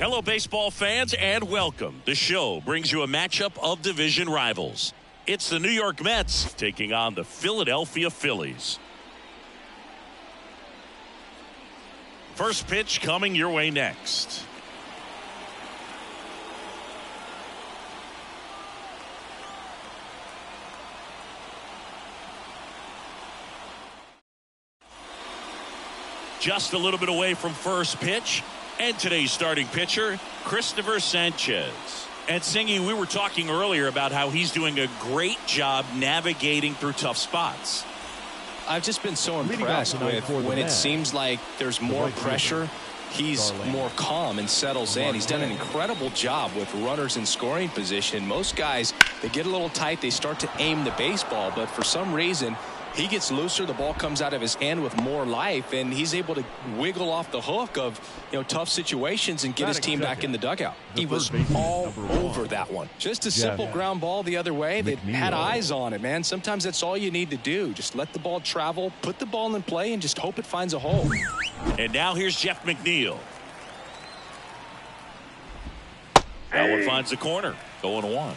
Hello, baseball fans, and welcome. The show brings you a matchup of division rivals. It's the New York Mets taking on the Philadelphia Phillies. First pitch coming your way next. Just a little bit away from first pitch. And today's starting pitcher, Christopher Sanchez. And Singy, we were talking earlier about how he's doing a great job navigating through tough spots. I've just been so impressed with when it seems like there's more pressure. He's more calm and settles in. He's done an incredible job with runners in scoring position. Most guys, they get a little tight. They start to aim the baseball. But for some reason, he gets looser. The ball comes out of his hand with more life. And he's able to wiggle off the hook of tough situations and get his team back in the dugout. He was all over that one. Just a simple ground ball the other way. They had eyes on it, man. Sometimes that's all you need to do. Just let the ball travel, put the ball in play, and just hope it finds a hole. And now here's Jeff McNeil. That one finds the corner. 0-1.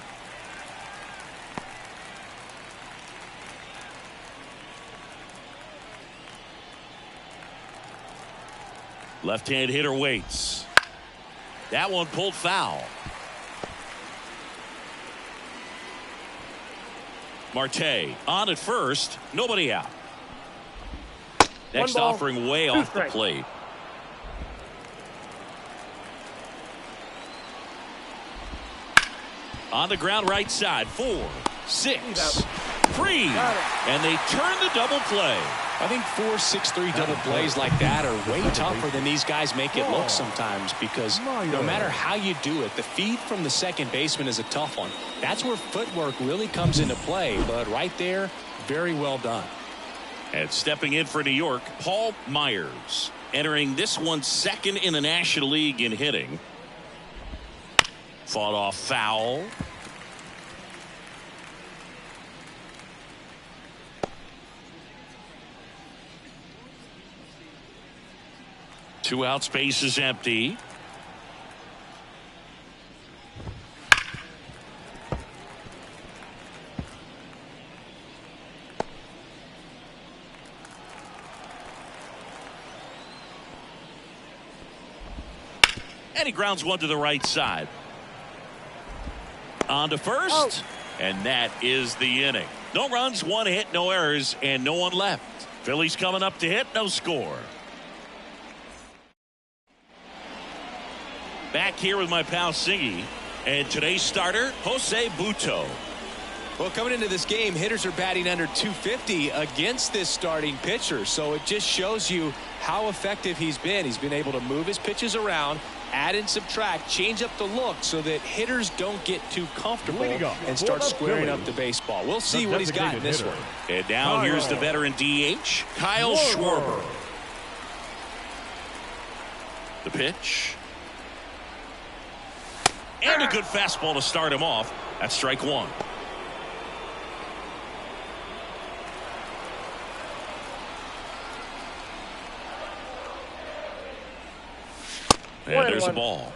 Left-hand hitter waits. That one pulled foul. Marte on at first. Nobody out. Next offering way off the plate. On the ground right side. 4, 6, 3. And they turn the double play. I think 4, 6, 3 double plays like that are way tougher than these guys make it look sometimes, because no matter how you do it, the feed from the second baseman is a tough one. That's where footwork really comes into play. But right there, very well done. And stepping in for New York, Paul Myers, entering this one second in the National League in hitting. Fought off foul. Two out, space is empty. And he grounds one to the right side. On to first. And that is the inning. No runs, 1 hit, no errors, and no one left. Phillies coming up to hit, no score. Back here with my pal Singy, and today's starter, Jose Butto. Well, coming into this game, hitters are batting under 250 against this starting pitcher, so it just shows you how effective he's been. He's been able to move his pitches around, add and subtract, change up the look so that hitters don't get too comfortable and start squaring up the baseball. We'll see what he's got in this one. And now here's the veteran DH, Kyle Schwarber. The pitch. And a good fastball to start him off. That's strike 1. And there's a ball.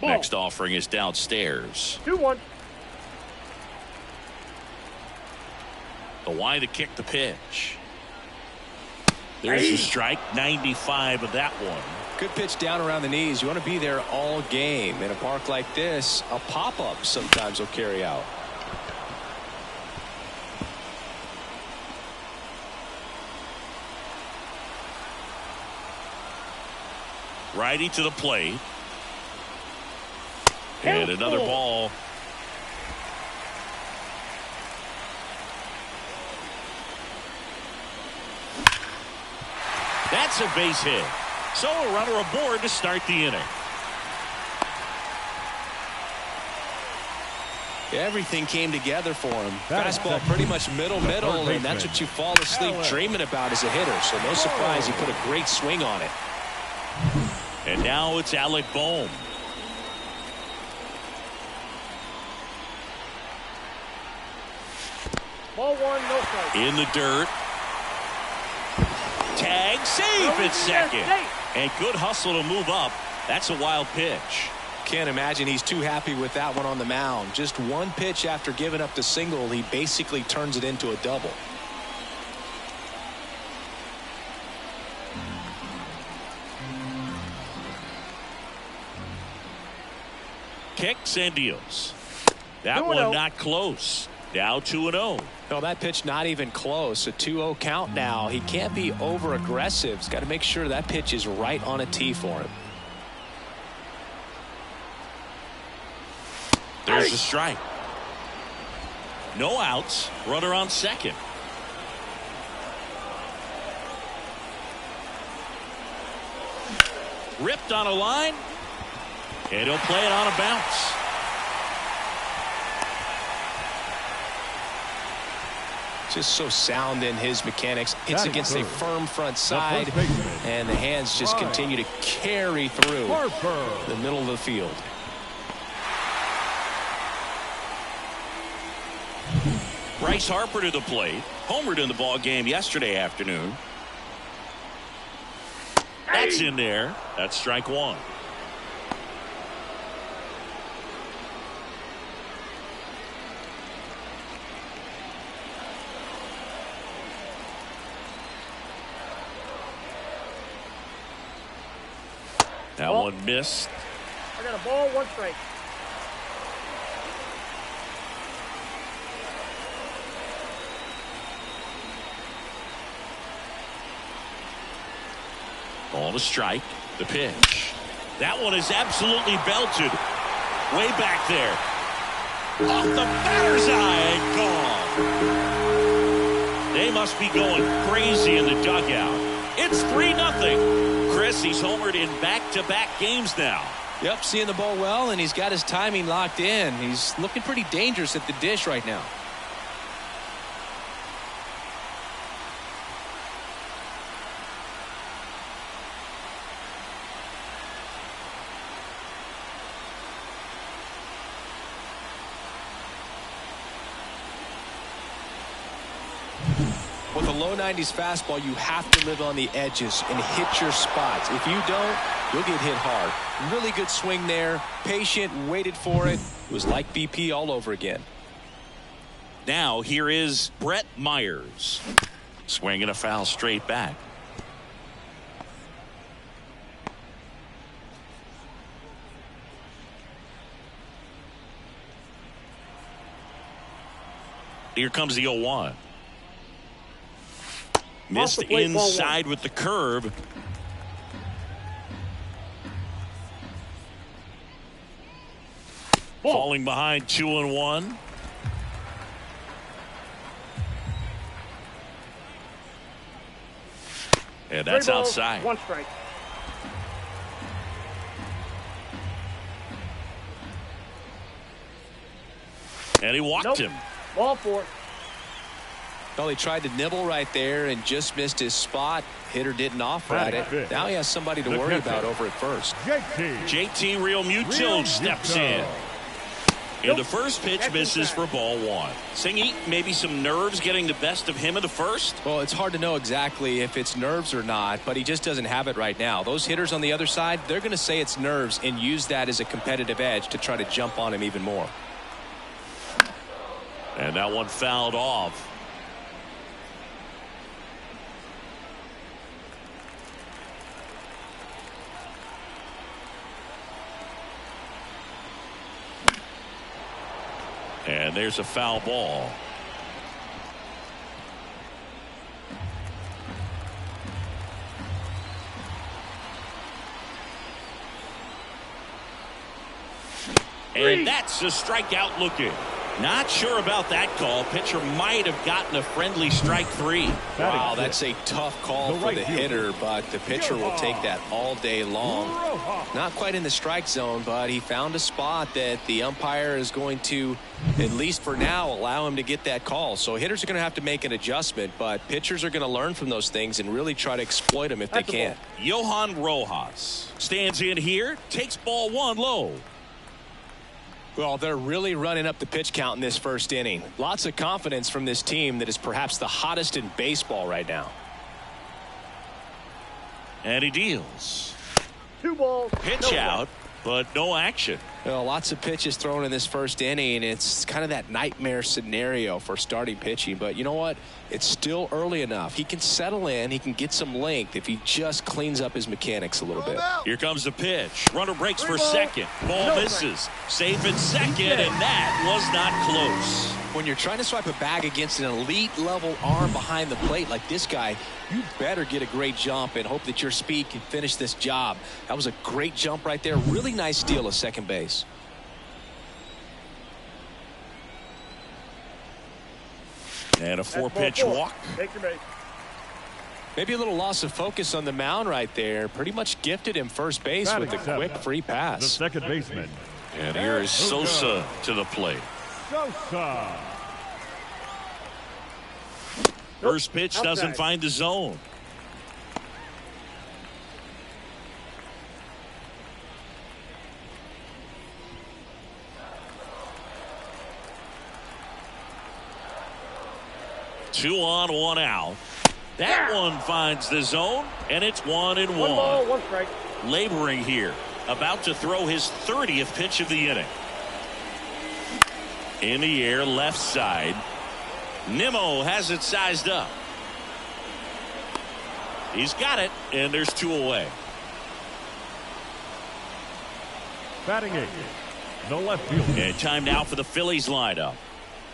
Next offering is downstairs. 2-1. The wide to kick the pitch. There's a strike. 95 of that one. Good pitch down around the knees. You want to be there all game. In a park like this, a pop-up sometimes will carry out. Righty to the plate. And another ball. That's a base hit. So a runner aboard to start the inning. Everything came together for him. Fastball pretty much middle, and that's what you fall asleep dreaming about as a hitter. So no surprise he put a great swing on it. And now it's Alec Bohm. Ball one, no strike. In the dirt. Tag, safe at second. And good hustle to move up. That's a wild pitch. Can't imagine he's too happy with that one on the mound. Just one pitch after giving up the single, he basically turns it into a double. Kicks and deals. That one not close. Now 2-0. No, that pitch not even close. A 2-0 count now. He can't be over aggressive. He's got to make sure that pitch is right on a tee for him. There's a strike. No outs. Runner on second. Ripped on a line. And he'll play it on a bounce. Just so sound in his mechanics. Hits against a firm front side, and the hands just continue to carry through the middle of the field. Bryce Harper to the plate. Homered in the ball game yesterday afternoon. That's in there. That's strike one. That one missed. I got a ball, one strike. Ball to strike. The pitch. That one is absolutely belted. Way back there. Off the batter's eye and gone. They must be going crazy in the dugout. It's 3-0. Chris, he's homered in back-to-back games now. Yep, seeing the ball well, and he's got his timing locked in. He's looking pretty dangerous at the dish right now. With a low 90s fastball, you have to live on the edges and hit your spots. If you don't, you'll get hit hard. Really good swing there. Patient, waited for it. It was like BP all over again. Now here is Brett Myers. Swinging a foul straight back. Here comes the 0-1. Missed inside with the curve. Falling behind 2-1. And that's outside. One strike. And he walked him. Ball four. Well, he tried to nibble right there and just missed his spot. Hitter didn't offer at it. Now he has somebody to worry about over at first. JT Real Muto steps in. And the first pitch misses for ball one. Singy, maybe some nerves getting the best of him in the first? Well, it's hard to know exactly if it's nerves or not, but he just doesn't have it right now. Those hitters on the other side, they're going to say it's nerves and use that as a competitive edge to try to jump on him even more. And that one fouled off. And there's a foul ball. And that's a strikeout looking. Not sure about that call. Pitcher might have gotten a friendly strike three. Wow, that's a tough call for the hitter, but the pitcher will take that all day long. Not quite in the strike zone, but he found a spot that the umpire is going to, at least for now, allow him to get that call. So hitters are going to have to make an adjustment, but pitchers are going to learn from those things and really try to exploit them if they can. Johan Rojas stands in here, takes ball one low. Well, they're really running up the pitch count in this first inning. Lots of confidence from this team that is perhaps the hottest in baseball right now. And he deals. 2 balls. Pitch out, but no action. Well, lots of pitches thrown in this first inning. It's kind of that nightmare scenario for starting pitching. But you know what? It's still early enough. He can settle in. He can get some length if he just cleans up his mechanics a little bit. Here comes the pitch. Runner breaks for second. Ball misses. Safe at second, and that was not close. When you're trying to swipe a bag against an elite level arm behind the plate like this guy, you better get a great jump and hope that your speed can finish this job. That was a great jump right there. Really nice steal of second base. And a 4-pitch walk. Take your base. Maybe a little loss of focus on the mound right there. Pretty much gifted him first base with a quick free pass. The second baseman. And here is Sosa to the plate. Sosa. First pitch doesn't find the zone. Two on, one out. That one finds the zone, and it's 1-1. 1 ball, 1 strike. Laboring here, about to throw his 30th pitch of the inning. In the air, left side. Nimmo has it sized up. He's got it, and there's 2 away. Batting 8. The left fielder. And time now for the Phillies lineup.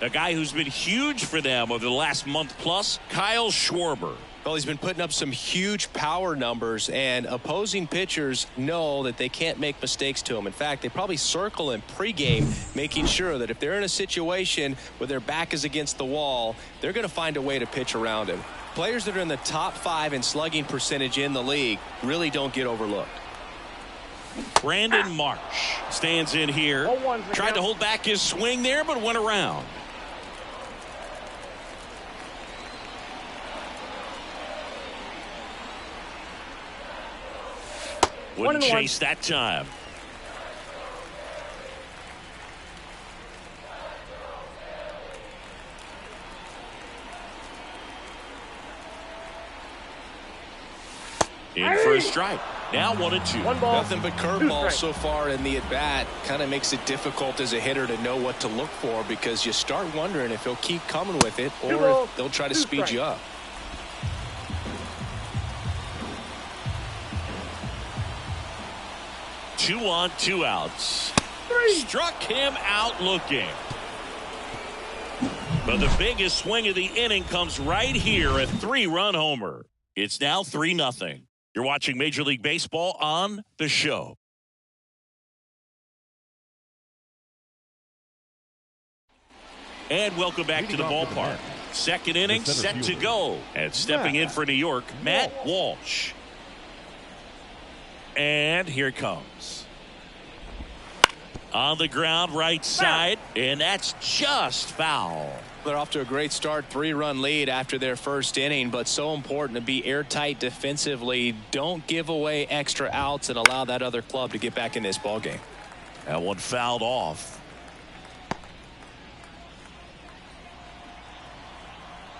A guy who's been huge for them over the last month plus, Kyle Schwarber. Well, he's been putting up some huge power numbers, and opposing pitchers know that they can't make mistakes to him. In fact, they probably circle him pregame, making sure that if they're in a situation where their back is against the wall, they're going to find a way to pitch around him. Players that are in the top 5 in slugging percentage in the league really don't get overlooked. Brandon Marsh stands in here. Tried to hold back his swing there, but went around. Wouldn't chase that time. In for a strike. Now 1-2. 1 ball. Nothing but curveballs so far in the at-bat. Kind of makes it difficult as a hitter to know what to look for, because you start wondering if he'll keep coming with it or if they'll try to speed you up. Two on, 2 outs. Struck him out looking. But the biggest swing of the inning comes right here, a 3-run homer. It's now 3-0. You're watching Major League Baseball on The Show. And welcome back to the ballpark. Second inning set to go. And stepping in for New York, Matt Walsh. And here it comes. On the ground, right side, and that's just foul. They're off to a great start, 3-run lead after their first inning, but so important to be airtight defensively. Don't give away extra outs and allow that other club to get back in this ballgame. That one fouled off.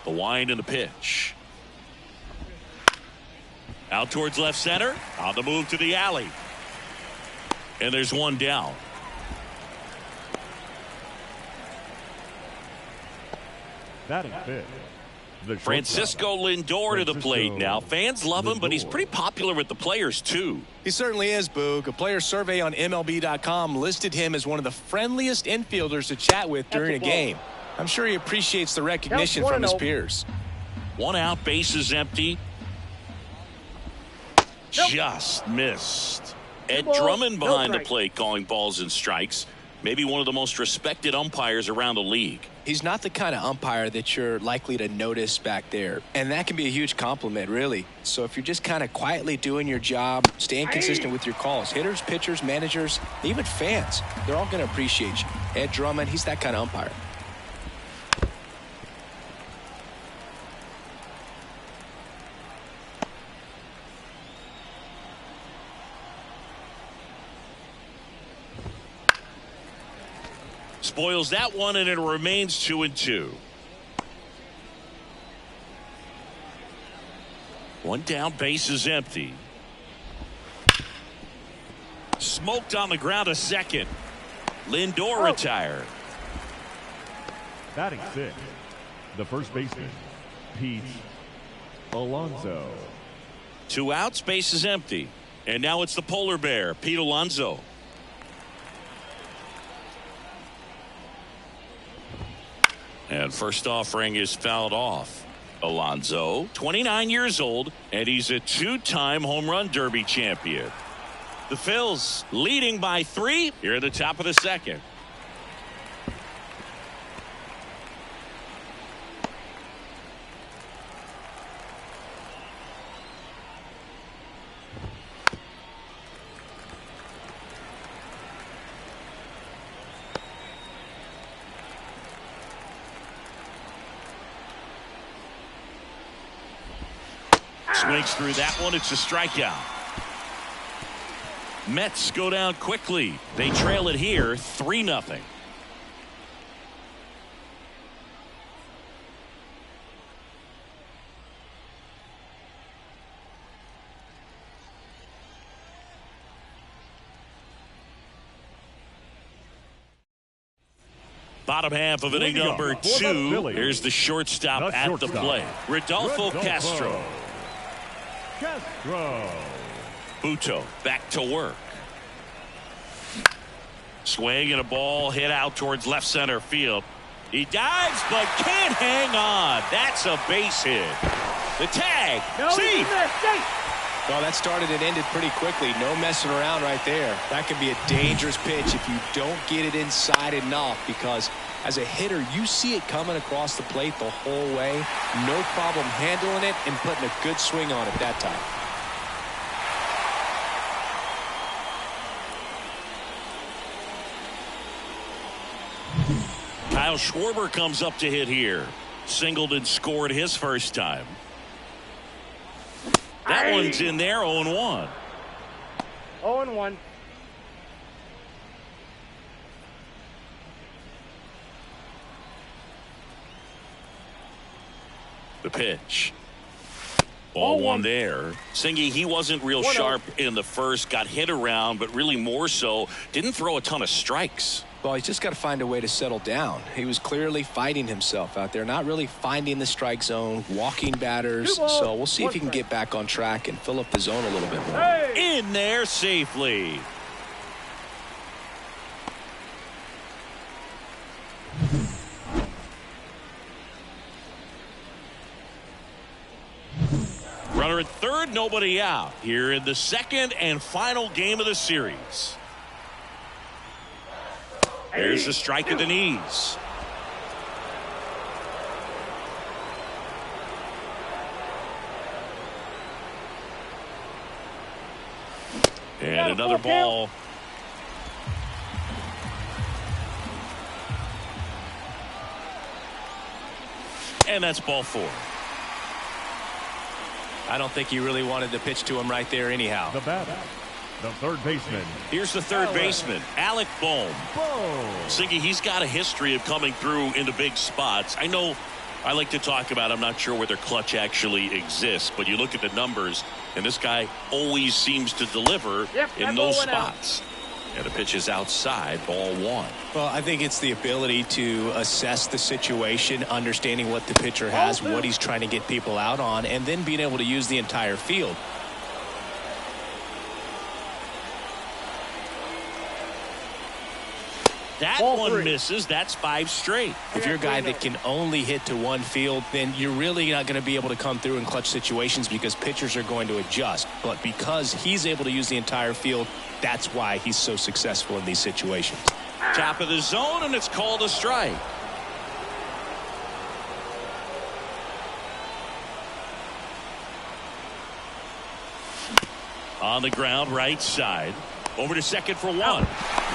The wind and the pitch. Out towards left center. On the move to the alley. And there's one down. Batting 5th. Francisco Lindor to the plate now. Fans love him, but he's pretty popular with the players, too. He certainly is, Boog. A player survey on MLB.com listed him as one of the friendliest infielders to chat with during a game. I'm sure he appreciates the recognition from his peers. 1 out, bases empty. Just missed. Ed Drummond behind the plate calling balls and strikes. Maybe one of the most respected umpires around the league. He's not the kind of umpire that you're likely to notice back there. And that can be a huge compliment, really. So if you're just kind of quietly doing your job, staying consistent with your calls, hitters, pitchers, managers, even fans, they're all going to appreciate you. Ed Drummond, he's that kind of umpire. spoils that one, and it remains 2-2. One down, base is empty. Smoked on the ground a second. Lindor retired. Batting 6, the first baseman, Pete Alonso. 2 outs, base is empty. And now it's the polar bear, Pete Alonso. And first offering is fouled off. Alonso, 29 years old, and he's a 2-time home run derby champion. The Phils leading by 3 here at the top of the second. Swings through that one. It's a strikeout. Mets go down quickly. They trail it here 3-0. Bottom half of inning number 2. Here's the shortstop at the plate. Rodolfo Castro. Buto back to work. Swing and a ball hit out towards left center field. He dives but can't hang on. That's a base hit. The tag. See. Well, that started and ended pretty quickly. No messing around right there. That could be a dangerous pitch if you don't get it inside enough, because as a hitter, you see it coming across the plate the whole way. No problem handling it and putting a good swing on it that time. Kyle Schwarber comes up to hit here. Singled and scored his first time. That one's in there, 0-1. 0-1. The pitch. Ball 1 there. Singy, he wasn't real sharp in the first. Got hit around, but really more so didn't throw a ton of strikes. Well, he's just got to find a way to settle down. He was clearly fighting himself out there, not really finding the strike zone, walking batters. So we'll see if he can get back on track and fill up the zone a little bit more. In there safely. Runner at third, nobody out here in the second and final game of the series. There's the strike at the knees. And another ball. And that's ball 4. I don't think he really wanted to pitch to him right there anyhow. The batter, the third baseman. Here's the third baseman, Alec Bohm. Siggy, he's got a history of coming through into big spots. I know I like to talk about, I'm not sure whether clutch actually exists, but you look at the numbers, and this guy always seems to deliver in those spots. And the pitch is outside, ball 1. Well, I think it's the ability to assess the situation, understanding what the pitcher has, what he's trying to get people out on, and then being able to use the entire field. That one misses. That's 5 straight. If you're a guy that can only hit to one field, then you're really not going to be able to come through in clutch situations because pitchers are going to adjust. But because he's able to use the entire field, that's why he's so successful in these situations. Top of the zone, and it's called a strike. On the ground, right side. Over to second for 1.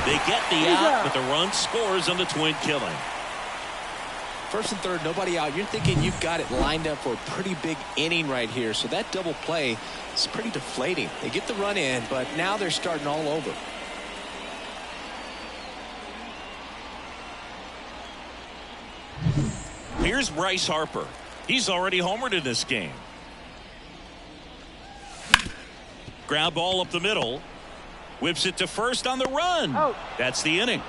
They get the out, but the run scores on the twin killing. First and third, nobody out. You're thinking you've got it lined up for a pretty big inning right here. So that double play is pretty deflating. They get the run in, but now they're starting all over. Here's Bryce Harper. He's already homered in this game. Ground ball up the middle. Whips it to first on the run. Out. That's the inning.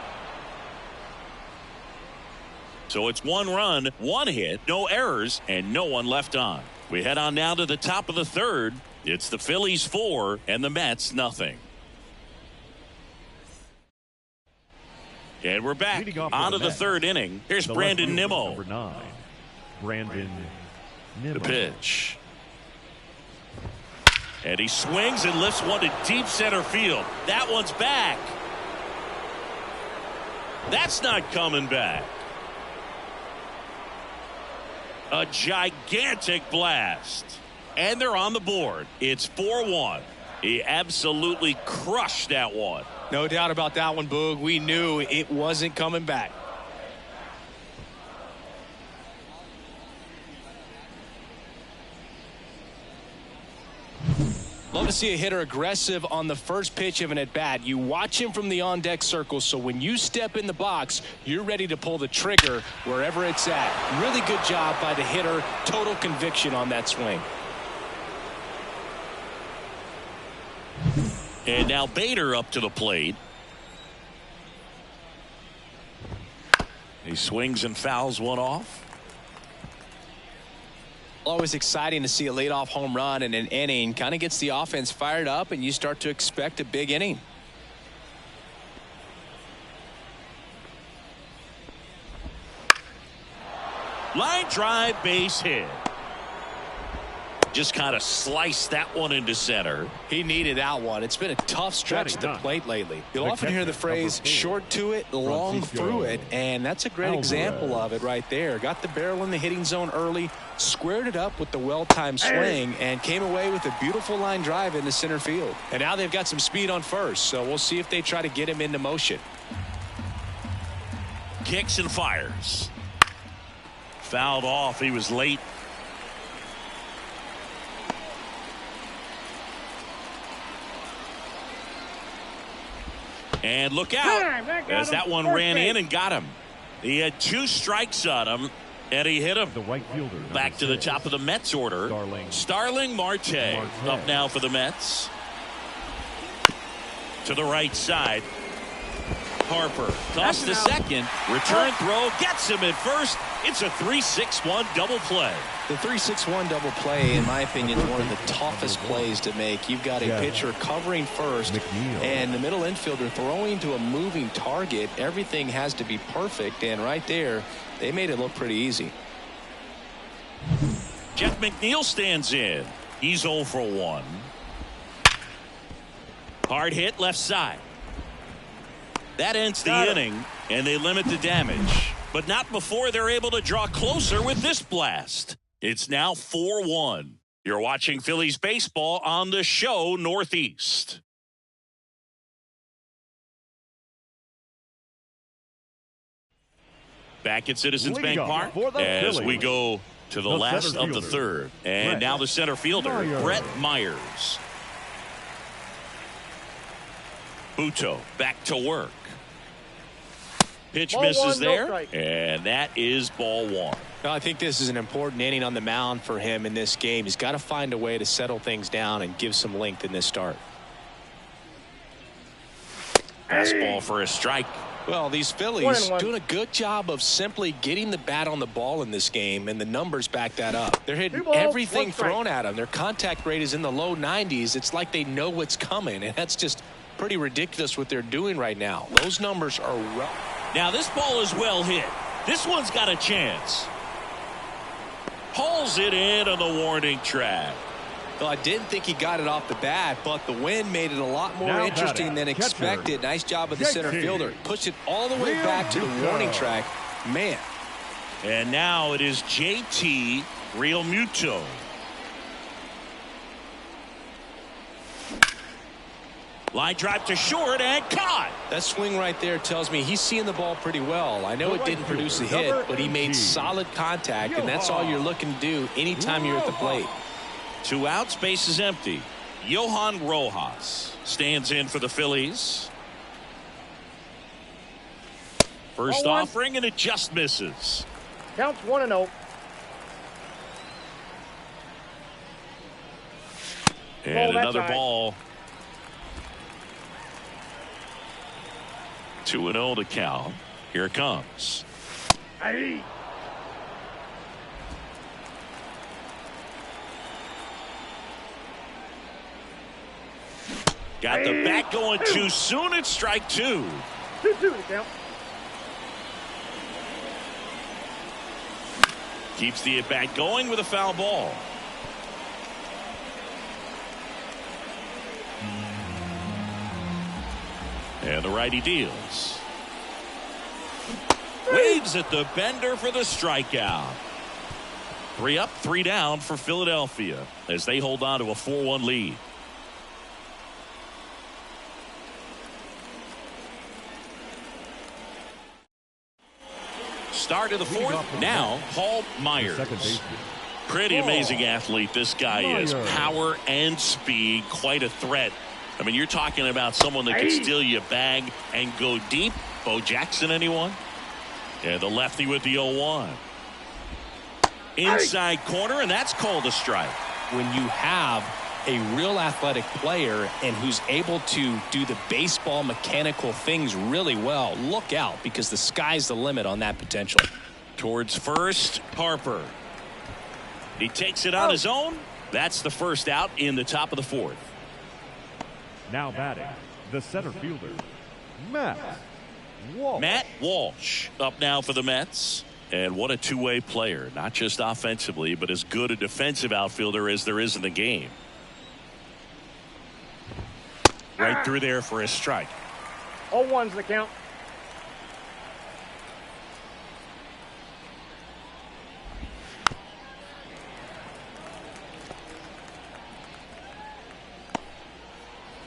So it's 1 run, 1 hit, no errors, and no one left on. We head on now to the top of the third. It's the Phillies 4 and the Mets nothing. And we're back on to the third inning. Here's Brandon Nimmo. Number 9, Brandon Nimmo. The pitch. And he swings and lifts one to deep center field. That one's back. That's not coming back. A gigantic blast. And they're on the board. It's 4-1. He absolutely crushed that one. No doubt about that one, Boog. We knew it wasn't coming back. Love to see a hitter aggressive on the first pitch of an at-bat. You watch him from the on-deck circle, so when you step in the box, you're ready to pull the trigger wherever it's at. Really good job by the hitter. Total conviction on that swing. And now Bader up to the plate. He swings and fouls one off. Always exciting to see a leadoff home run in an inning. Kind of gets the offense fired up, and you start to expect a big inning. Line drive, base hit. Just kind of sliced that one into center. He needed that one. It's been a tough stretch at the plate lately. You'll often hear the phrase short to it, long through it, and that's a great example of it right there. Got the barrel in the hitting zone early, squared it up with the well-timed swing, and came away with a beautiful line drive into center field. And now they've got some speed on first, so we'll see if they try to get him into motion. Kicks and fires. Fouled off. He was late. And look out as that one ran in and got him. He had 2 strikes on him, and he hit him. The right fielder. Back to the top of the Mets order. Starling Marte up now for the Mets. To the right side. Harper tossed to second. Return throw gets him at first. It's a 3-6-1 double play. The 3-6-1 double play, in my opinion, is one of the toughest plays to make. You've got a pitcher covering first and the middle infielder throwing to a moving target. Everything has to be perfect, and right there, they made it look pretty easy. Jeff McNeil stands in. He's 0 for 1. Hard hit left side. That ends the inning, and they limit the damage. But not before they're able to draw closer with this blast. It's now 4-1. You're watching Phillies baseball on the show Northeast. Back at Citizens Bank Park as we go to the last of the third. And now the center fielder, Brett Myers. Buto back to work. Pitch misses there, and that is ball 1. Well, I think this is an important inning on the mound for him in this game. He's got to find a way to settle things down and give some length in this start. Fastball for a strike. Well, these Phillies doing a good job of simply getting the bat on the ball in this game, and the numbers back that up. They're hitting everything thrown at them. Their contact rate is in the low 90s. It's like they know what's coming, and that's just pretty ridiculous what they're doing right now. Those numbers are rough. Now this ball is well hit. This one's got a chance. Hauls it in on the warning track. Well, I didn't think he got it off the bat, but the wind made it a lot more interesting than expected. Nice job of the center fielder. Pushed it all the way back to the warning track. Man. And now it is JT Realmuto. Line drive to short and caught. That swing right there tells me he's seeing the ball pretty well. I know it didn't produce a hit, but he made solid contact, and that's all you're looking to do anytime you're at the plate. 2 outs, base is empty. Johan Rojas stands in for the Phillies. First offering, and it just misses. Counts 1-0. And another ball. 2-0 to count. Here it comes. Aye. Got the bat going too soon. It's strike 2. 2-2 to count. Keeps the at bat going with a foul ball. And the righty deals. Waves at the bender for the strikeout. 3 up, 3 down for Philadelphia as they hold on to a 4-1 lead. Start of the 4th. Now Paul Myers. Pretty amazing athlete this guy is. Power and speed. Quite a threat. I mean, you're talking about someone that can steal you a bag and go deep. Bo Jackson, anyone? And the lefty with the 0-1. Inside corner, and that's called a strike. When you have a real athletic player and who's able to do the baseball mechanical things really well, look out, because the sky's the limit on that potential. Towards first, Harper. He takes it on his own. That's the first out in the top of the 4th. Now batting, the center fielder, Matt Walsh. Matt Walsh up now for the Mets. And what a two-way player, not just offensively, but as good a defensive outfielder as there is in the game. Right through there for a strike. 0-1's the count.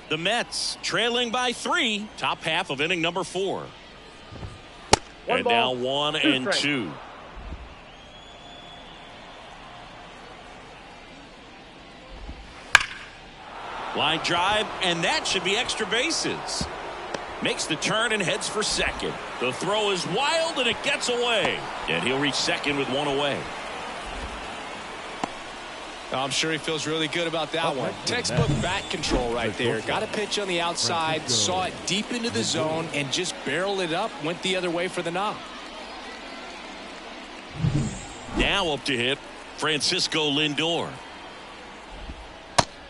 The Mets trailing by 3, top half of inning number 4. And now 1 and 2. Line drive, and that should be extra bases. Makes the turn and heads for second. The throw is wild, and it gets away. And he'll reach second with 1 away. I'm sure he feels really good about that one. Textbook bat control right there. Got a pitch on the outside, saw it deep into the zone, and just barreled it up, went the other way for the knock. Now up to hit, Francisco Lindor.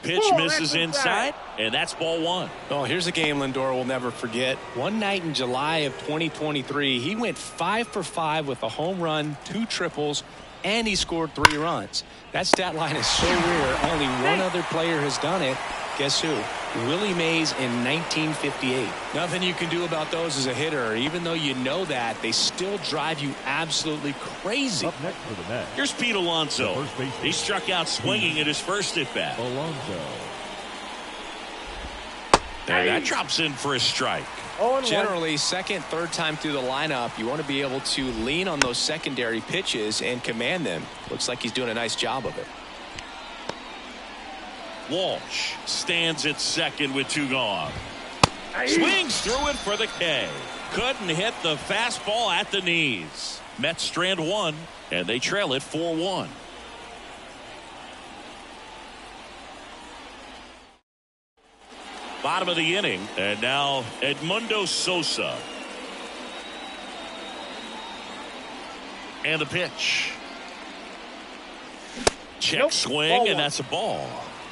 Pitch misses inside, and that's ball 1. Oh, here's a game Lindor will never forget. One night in July of 2023, he went 5 for 5 with a home run, 2 triples, and he scored 3 runs. That stat line is so rare. Only one other player has done it. Guess who? Willie Mays in 1958. Nothing you can do about those as a hitter. Even though you know that, they still drive you absolutely crazy. Up next for the Mets. Here's Pete Alonso. He struck out swinging at his first at bat. Alonso. And that drops in for a strike. Generally, second, third time through the lineup, you want to be able to lean on those secondary pitches and command them. Looks like he's doing a nice job of it. Walsh stands at second with 2 gone. Swings through it for the K. Couldn't hit the fastball at the knees. Mets strand 1, and they trail it 4-1. Bottom of the inning, and now Edmundo Sosa. And the pitch. Check swing, and that's a ball.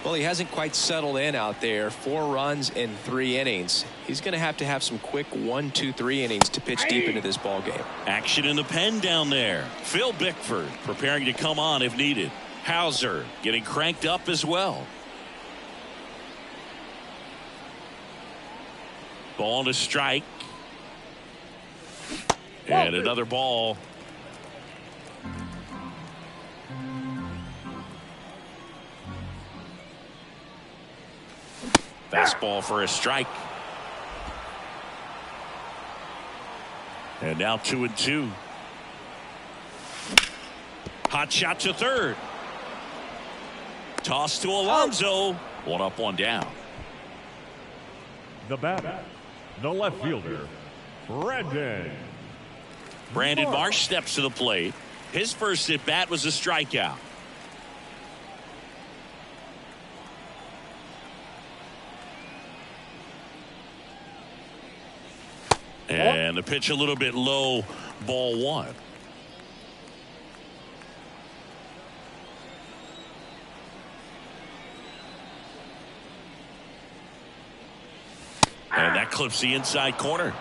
Well, he hasn't quite settled in out there. 4 runs in 3 innings. He's going to have some quick 1, 2, 3 innings to pitch deep into this ball game. Action in the pen down there. Phil Bickford preparing to come on if needed. Hauser getting cranked up as well. Ball to strike. And another ball. Fastball for a strike. And now 2 and 2. Hot shot to third. Toss to Alonso. 1 up, 1 down. The batter, the left fielder, Brandon Marsh steps to the plate. His first at bat was a strikeout. And the pitch a little bit low, ball one. And that clips the inside corner.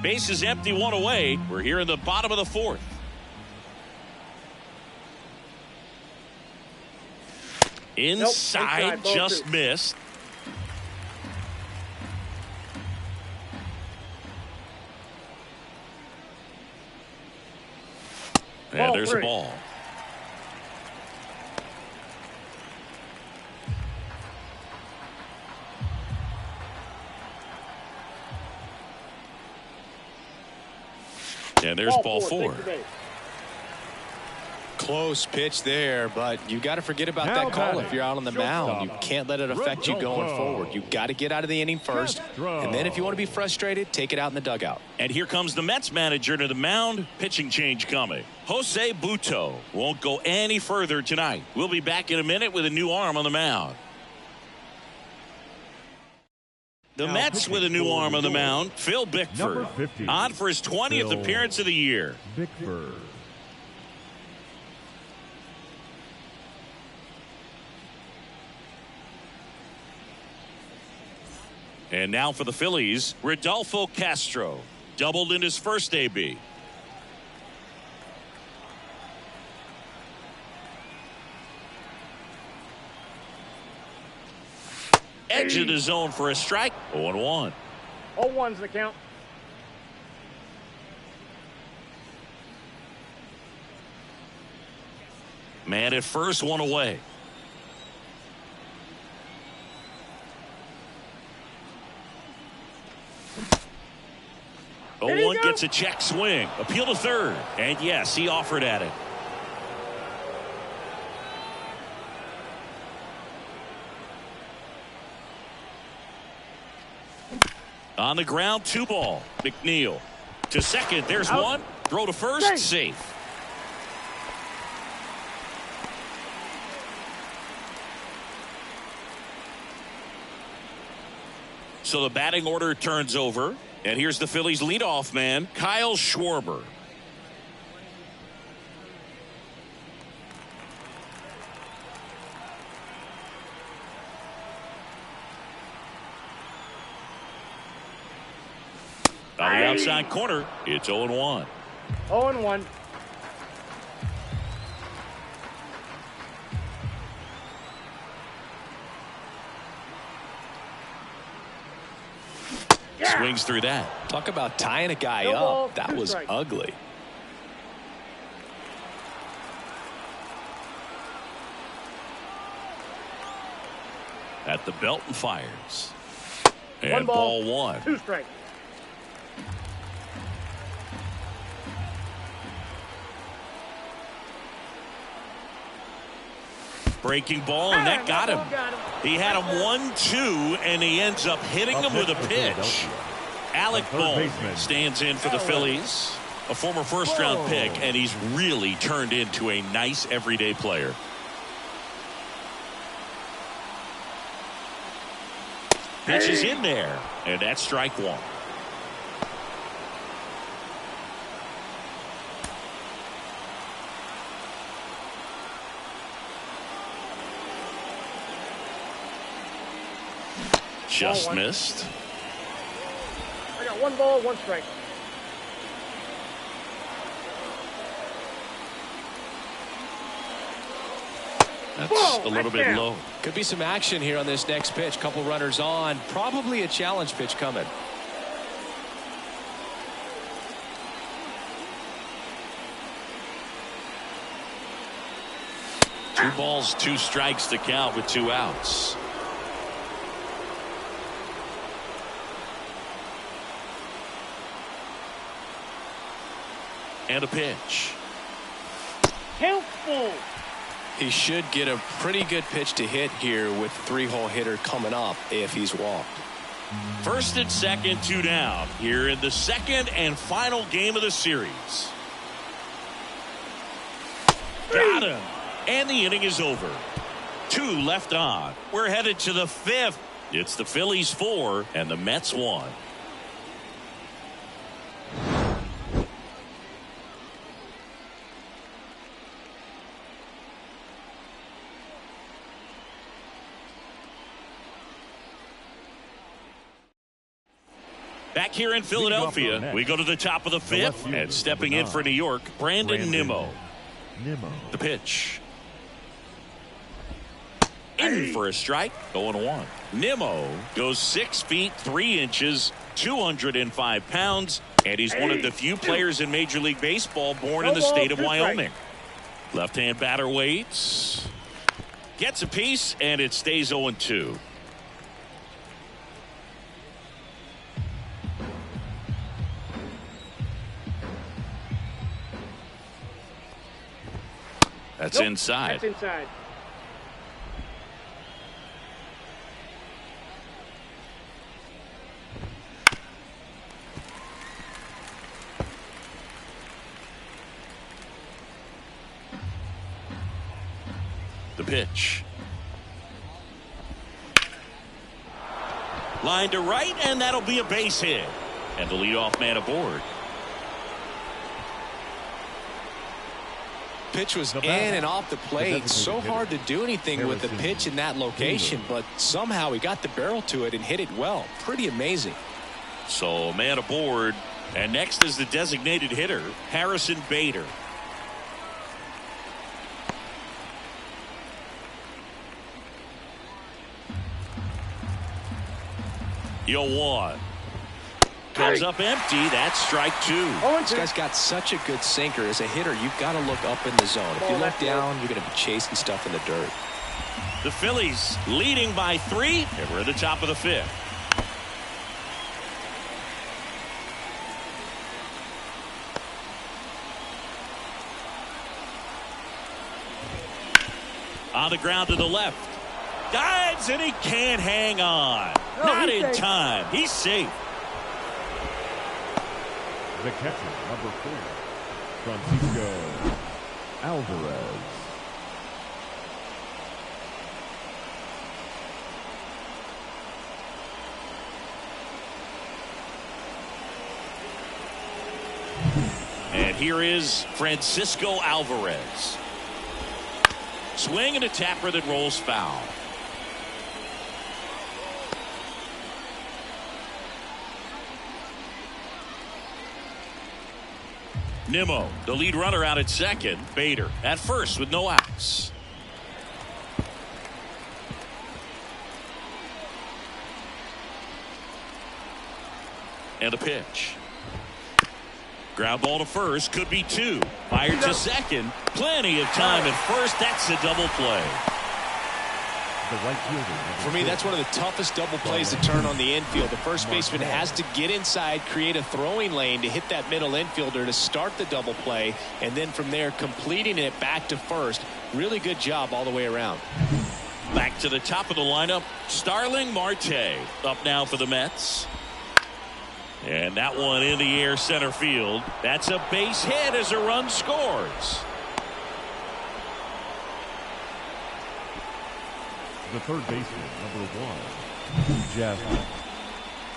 Base is empty, one away. We're here in the bottom of the fourth. Inside, just missed. And there's a ball. And there's ball four. Close pitch there, but you got to forget about that call if you're out on the mound. You can't let it affect you going forward. You got to get out of the inning first, and then if you want to be frustrated, take it out in the dugout. And here comes the Mets manager to the mound. Pitching change coming. Jose Butto won't go any further tonight. We'll be back in a minute with a new arm on the mound. The Mets with a new arm on the mound, Phil Bickford, on for his 20th appearance of the year. Bickford. And now for the Phillies, Rodolfo Castro, doubled in his first AB. Edge of the zone for a strike. 0-1. 0-1's the count. Man at first, one away. One gets a check swing. Appeal to third. And yes, he offered at it. On the ground, 2-ball. McNeil to second. There's one. Throw to first. Safe. So the batting order turns over. And here's the Phillies leadoff man, Kyle Schwarber. On the outside corner, it's 0-1. 0-1. Swings through that. Talk about tying a guy up. That was ugly. At the belt and fires. And ball one. 2 strikes. Breaking ball, and that got him. He had him 1-2, and he ends up hitting him with a pitch. Alec Bohm stands in for the Phillies, a former first-round pick, and he's really turned into a nice everyday player. Pitch is in there, and that's strike one. Just missed. I got 1 ball, 1 strike. That's a little bit low. Could be some action here on this next pitch. Couple runners on. Probably a challenge pitch coming. Two balls, 2 strikes to count with 2 outs. And a pitch. Count full. He should get a pretty good pitch to hit here with 3-hole hitter coming up if he's walked. First and second, 2 down here in the second and final game of the series. Got him. And the inning is over. 2 left on. We're headed to the 5th. It's the Phillies 4 and the Mets 1. Back here in Philadelphia, we go to the top of the 5th, and stepping in for New York, Brandon Nimmo. The pitch. In for a strike, 0-1. Nimmo goes 6 feet 3 inches, 205 pounds, and he's one of the few players in Major League Baseball born in the state of Wyoming. Left-hand batter waits, gets a piece, and it stays 0-2. That's inside. That's inside. The pitch. Line to right, and that'll be a base hit. And the leadoff man aboard. Pitch was in and off the plate. It's so hard to do anything with the pitch in that location, but somehow he got the barrel to it and hit it well. Pretty amazing. So man aboard, and next is the designated hitter, Harrison Bader. Yo, 1 comes up empty. That's strike 2. This guy's got such a good sinker. As a hitter, you've got to look up in the zone. If you look down, you're going to be chasing stuff in the dirt. The Phillies leading by 3, and we're at the top of the 5th. On the ground to the left. Dives, and he can't hang on. Not in time. He's safe. The catcher, number 4, Francisco Alvarez. And here is Francisco Alvarez. Swing and a tapper that rolls foul. Nimmo, the lead runner, out at second. Bader at first with no outs. And the pitch. Ground ball to first, could be 2. Fired to second. Plenty of time at first. That's a double play. For me, that's one of the toughest double plays to turn on the infield. The first baseman has to get inside, create a throwing lane to hit that middle infielder to start the double play, and then from there completing it back to first. Really good job all the way around. Back to the top of the lineup, Starling Marte up now for the Mets. And that one in the air center field. That's a base hit as a run scores. The third baseman, number 1, Jeff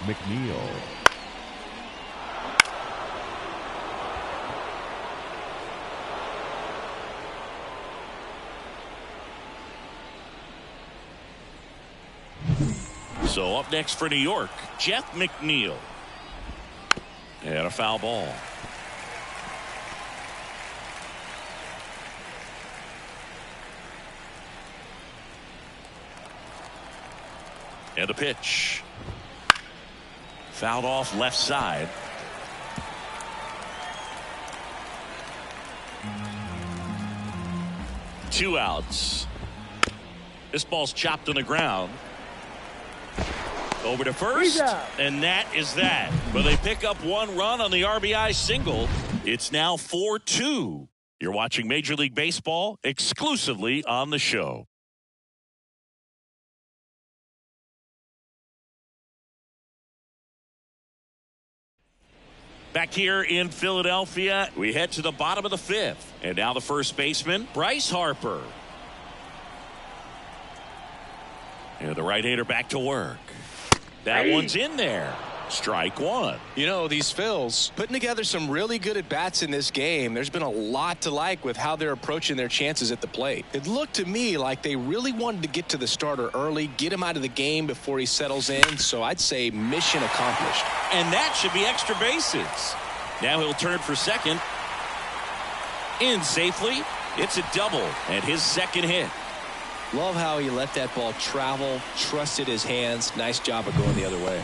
McNeil. So up next for New York, Jeff McNeil. And a foul ball. And the pitch. Fouled off left side. Two outs. This ball's chopped on the ground. Over to first, and that is that. But they pick up 1 run on the RBI single. It's now 4-2. You're watching Major League Baseball exclusively on the show. Back here in Philadelphia, we head to the bottom of the 5th. And now the first baseman, Bryce Harper. And the right-hander back to work. That one's in there. Strike one. You know, these Phils putting together some really good at-bats in this game. There's been a lot to like with how they're approaching their chances at the plate. It looked to me like they really wanted to get to the starter early, get him out of the game before he settles in. So I'd say mission accomplished. And that should be extra bases. Now he'll turn for second. In safely. It's a double and his second hit. Love how he let that ball travel, trusted his hands. Nice job of going the other way.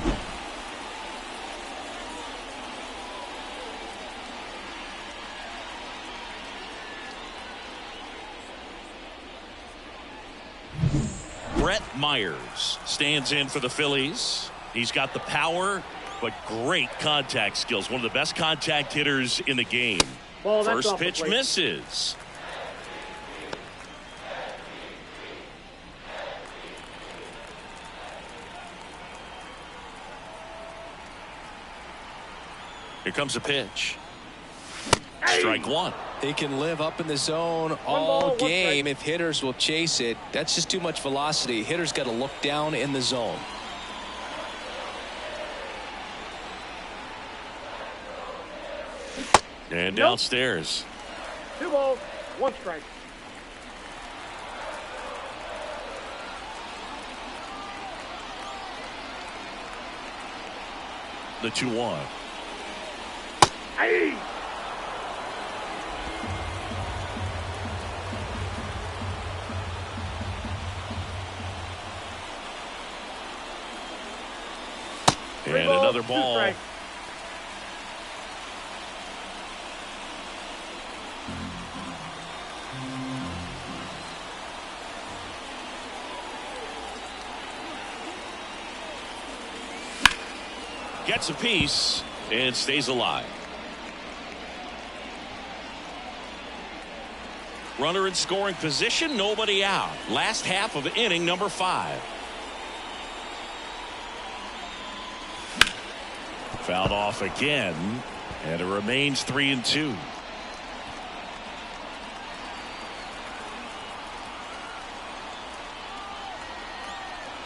Brett Myers stands in for the Phillies. He's got the power, but great contact skills. One of the best contact hitters in the game. First pitch misses. Here comes a pitch. Strike one. He can live up in the zone all game if hitters will chase it. That's just too much velocity. Hitters got to look down in the zone. And downstairs. 2 balls, 1 strike. The 2-1. Hey! And another ball. Gets a piece and stays alive. Runner in scoring position, nobody out. Last half of inning number 5. Fouled off again, and it remains 3-2.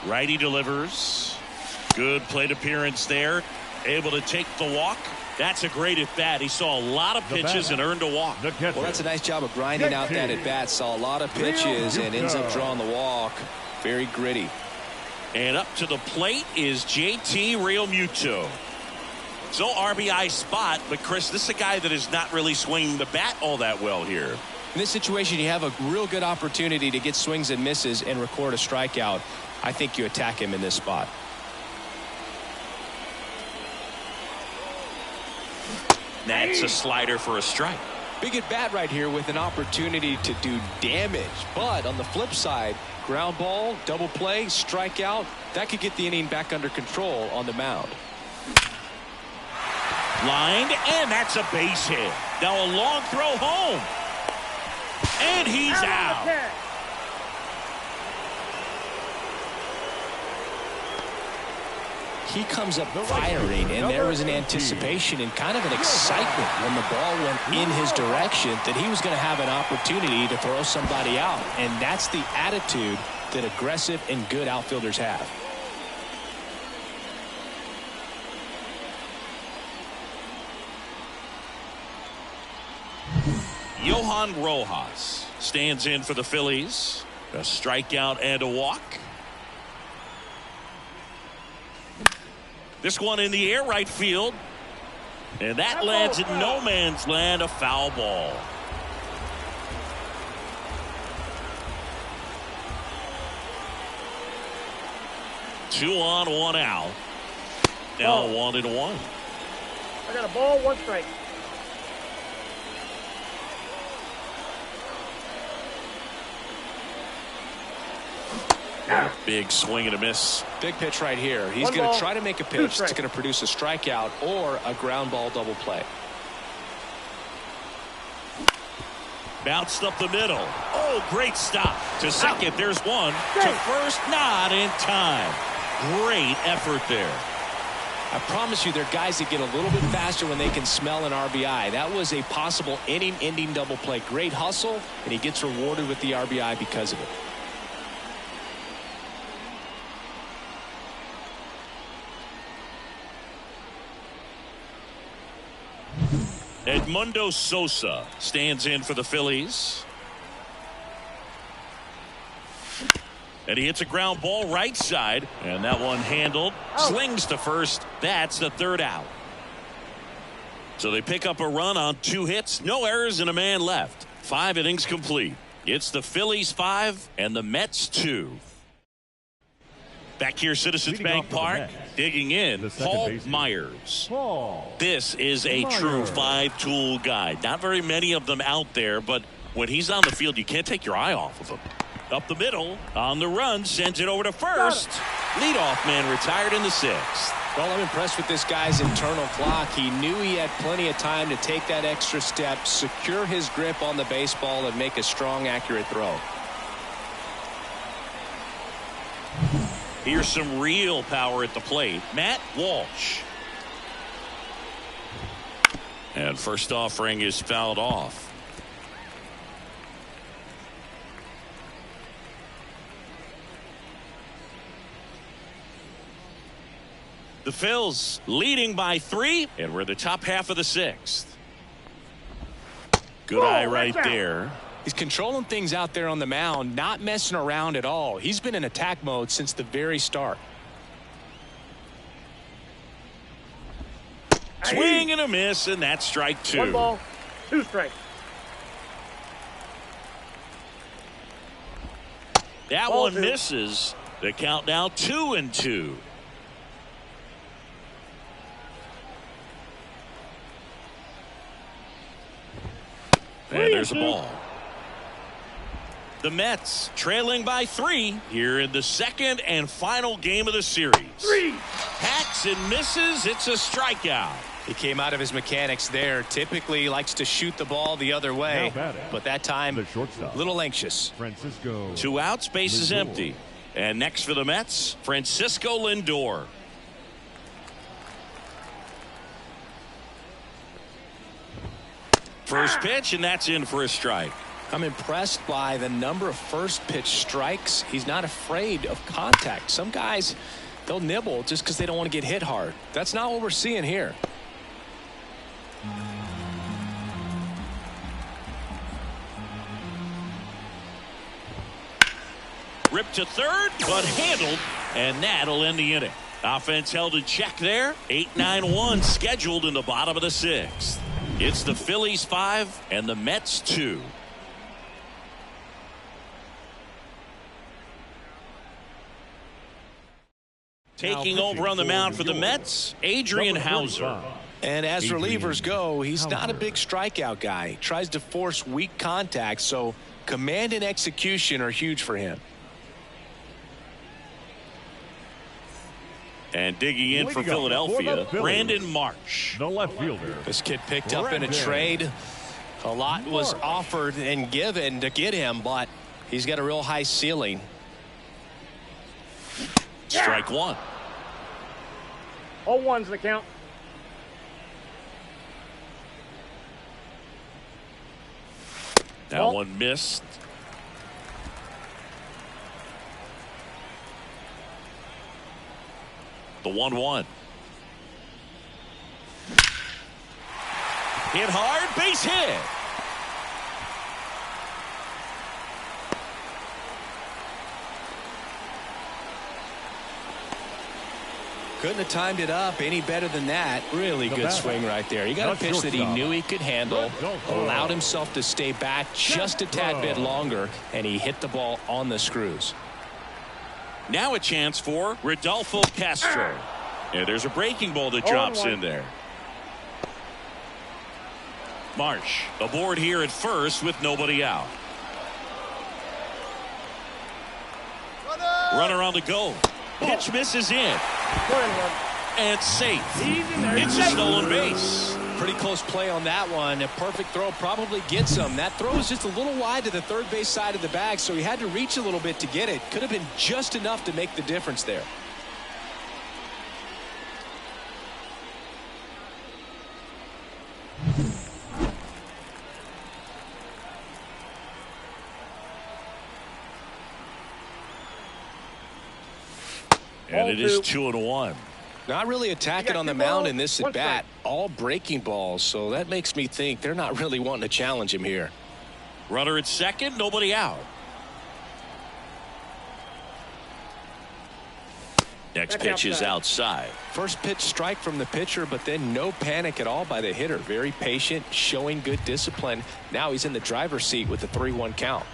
Righty delivers. Good plate appearance there. Able to take the walk. That's a great at bat. He saw a lot of pitches and earned a walk. Well, that's a nice job of grinding out that at bat. Saw a lot of pitches and ends up drawing the walk. Very gritty. And up to the plate is JT Realmuto. So RBI spot, but Chris, this is a guy that is not really swinging the bat all that well here. In this situation, you have a real good opportunity to get swings and misses and record a strikeout. I think you attack him in this spot. That's a slider for a strike. Big at bat right here with an opportunity to do damage. But on the flip side, ground ball, double play, strikeout, that could get the inning back under control on the mound. Lined, and that's a base hit. Now a long throw home. And he's out. He comes up firing, and there was an anticipation and kind of an excitement when the ball went in his direction that he was going to have an opportunity to throw somebody out. And that's the attitude that aggressive and good outfielders have. Johan Rojas stands in for the Phillies. A strikeout and a walk. This one in the air right field. And that lands in no man's land, a foul ball. Two on, one out. Now 1-1. I got a ball, 1 strike. Big swing and a miss. Big pitch right here. He's going to try to make a pitch that's going to produce a strikeout or a ground ball double play. Bounced up the middle. Oh, great stop. To second, there's one. To first, not in time. Great effort there. I promise you, there are guys that get a little bit faster when they can smell an RBI. That was a possible inning-ending double play. Great hustle, and he gets rewarded with the RBI because of it. Edmundo Sosa stands in for the Phillies. And he hits a ground ball right side, and that one handled. Slings to first. That's the third out. So they pick up a run on 2 hits, no errors, and a man left. 5 innings complete. It's the Phillies 5 and the Mets 2. Back here, Citizens Bank Park, digging in, Paul Myers. This is a true 5-tool guy. Not very many of them out there, but when he's on the field, you can't take your eye off of him. Up the middle, on the run, sends it over to first. Leadoff man retired in the 6th. Well, I'm impressed with this guy's internal clock. He knew he had plenty of time to take that extra step, secure his grip on the baseball, and make a strong, accurate throw. Here's some real power at the plate. Matt Walsh. And first offering is fouled off. The Phils leading by 3, and we're the top half of the 6th. Good eye right there. He's controlling things out there on the mound, not messing around at all. He's been in attack mode since the very start. Swing and a miss, and that's strike 2. 1 ball, 2 strikes. That Ball one 2. misses. The count now 2-2. And there's a ball. The Mets trailing by 3 here in the 2nd and final game of the series. 3. Hacks and misses. It's a strikeout. He came out of his mechanics there. Typically likes to shoot the ball the other way, but that time a little anxious. Francisco. 2 outs, base is empty. And next for the Mets, Francisco Lindor. First pitch, and that's in for a strike. I'm impressed by the number of first pitch strikes. He's not afraid of contact. Some guys, they'll nibble just because they don't want to get hit hard. That's not what we're seeing here. Ripped to third, but handled, and that'll end the inning. Offense held in check there. 8-9-1 scheduled in the bottom of the 6th. It's the Phillies 5 and the Mets 2. Taking over on the mound for the Mets, Adrian Hauser. And as relievers go, he's not a big strikeout guy. He tries to force weak contact, so command and execution are huge for him. And digging in for Philadelphia, Brandon Marsh. The left fielder. This kid picked up in a trade. A lot was offered and given to get him, but he's got a real high ceiling. Strike 1. 0-1's the count. That one missed. The 1-1. Hit hard, base hit. Couldn't have timed it up any better than that. Really good swing right there. You got a pitch that he knew he could handle, allowed himself to stay back just a tad bit longer, and he hit the ball on the screws. Now a chance for Rodolfo Castro. Yeah, there's a breaking ball that drops in there. Marsh aboard here at first with nobody out. Runner on the go. Pitch misses in. And safe. It's a stolen base. Pretty close play on that one. A perfect throw probably gets him. That throw is just a little wide to the third base side of the bag, so he had to reach a little bit to get it. Could have been just enough to make the difference there. And it is 2-1. Not really attacking on the mound in this at bat. All breaking balls, so that makes me think they're not really wanting to challenge him here. Runner at second, nobody out. Next pitch is outside. First pitch strike from the pitcher, but then no panic at all by the hitter. Very patient, showing good discipline. Now he's in the driver's seat with the 3-1 count.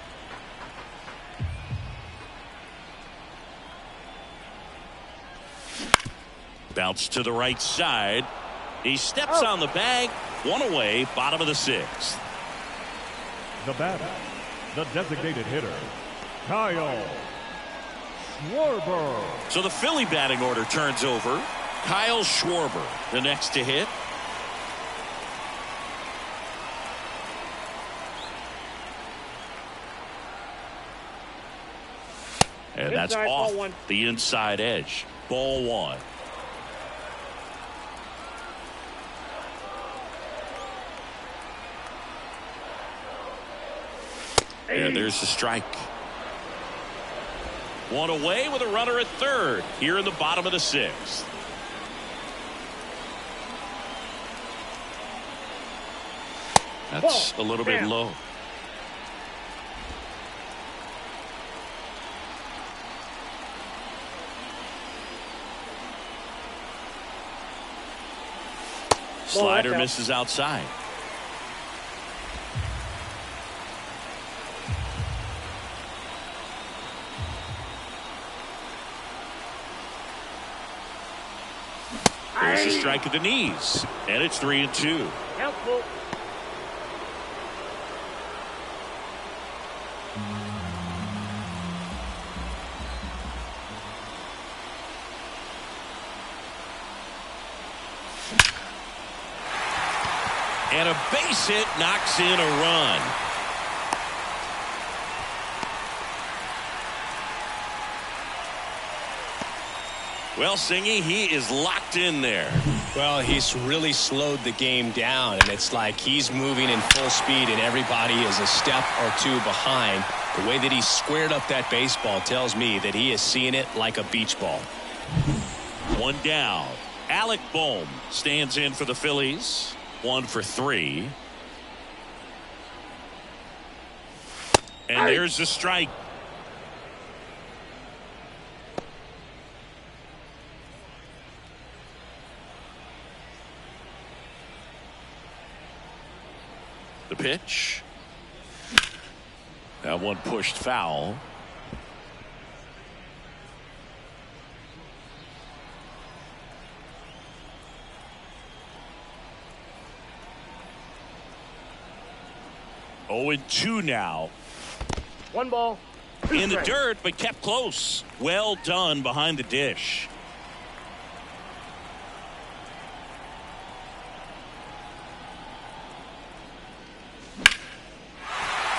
Bounce to the right side. He steps on the bag. One away, bottom of the sixth. The batter, the designated hitter, Kyle Schwarber. So the Philly batting order turns over. Kyle Schwarber, the next to hit. And that's off the inside edge. Ball one. And there's the strike. One away with a runner at third here in the bottom of the sixth. That's a little bit low. Slider misses outside. There's a strike at the knees, and it's 3-2. Helpful. And a base hit knocks in a run. Well, Singy, he is locked in there. Well, he's really slowed the game down, and it's like he's moving in full speed, and everybody is a step or two behind. The way that he squared up that baseball tells me that he is seeing it like a beach ball. One down. Alec Bohm stands in for the Phillies. 1 for 3. And there's the strike. The pitch. That one pushed foul. Oh, and 2 now. 1 ball. In the dirt, but kept close. Well done behind the dish.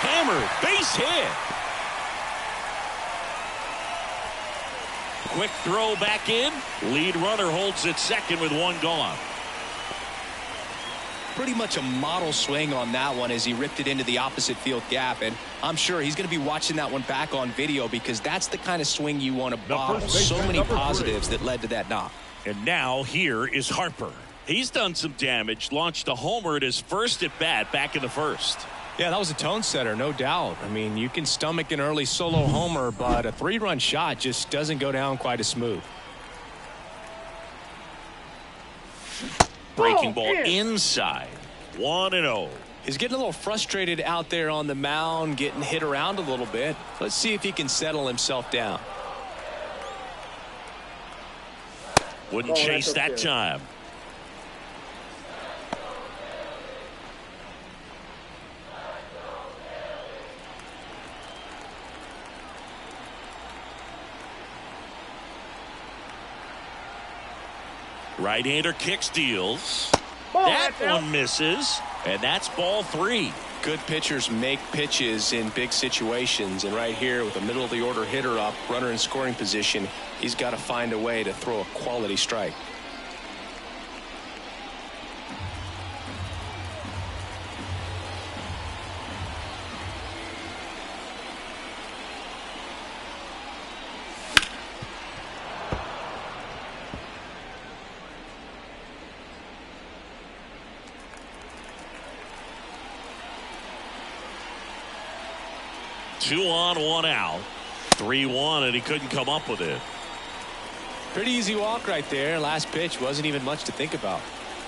Hammered, base hit. Quick throw back in. Lead runner holds at second with 1 gone. Pretty much a model swing on that one as he ripped it into the opposite field gap, and I'm sure he's going to be watching that one back on video because that's the kind of swing you want to bottle. So many positives that led to that knock. And now here is Harper. He's done some damage, launched a homer at his first at bat back in the first. Yeah, that was a tone setter, no doubt. I mean, you can stomach an early solo homer, but a 3-run shot just doesn't go down quite as smooth. Breaking ball inside. 1-0. He's getting a little frustrated out there on the mound, getting hit around a little bit. Let's see if he can settle himself down. Wouldn't chase that time. Right-hander kicks, deals. That one misses, and that's ball 3. Good pitchers make pitches in big situations, and right here with a middle-of-the-order hitter up, runner in scoring position, he's got to find a way to throw a quality strike. 2 on, 1 out. 3-1, and he couldn't come up with it. Pretty easy walk right there. Last pitch wasn't even much to think about.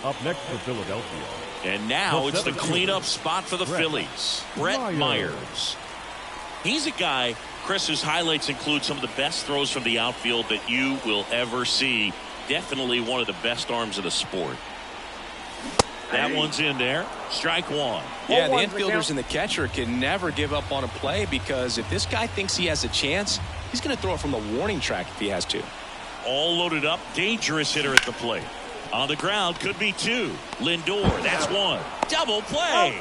Up next for Philadelphia. And now it's the cleanup spot for the Phillies. Brett Myers. He's a guy, Chris, whose highlights include some of the best throws from the outfield that you will ever see. Definitely one of the best arms of the sport. That one's in there. Strike one. Yeah, the infielders and the catcher can never give up on a play, because if this guy thinks he has a chance, he's going to throw it from the warning track if he has to. All loaded up. Dangerous hitter at the plate. On the ground, could be 2. Lindor, that's 1. Double play.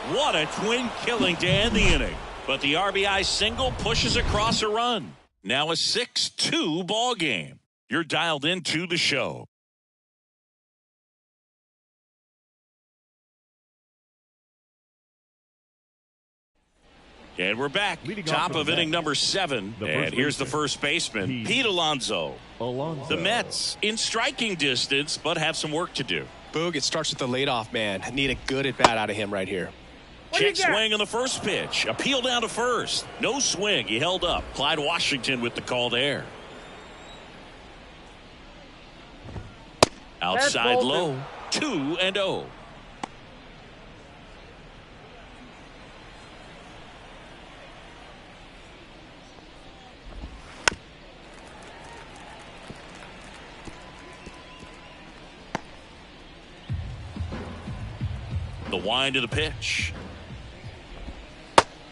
What a twin killing to end the inning. But the RBI single pushes across a run. Now a 6-2 ball game. You're dialed into the show. And we're back. Top of inning number 7. And here's the first baseman, Pete Alonso. The Mets in striking distance, but have some work to do. Boog, it starts with the leadoff man. Need a good at bat out of him right here. Check swing on the first pitch. Appeal down to first. No swing. He held up. Clyde Washington with the call there. Outside low. 2-0. The wind of the pitch.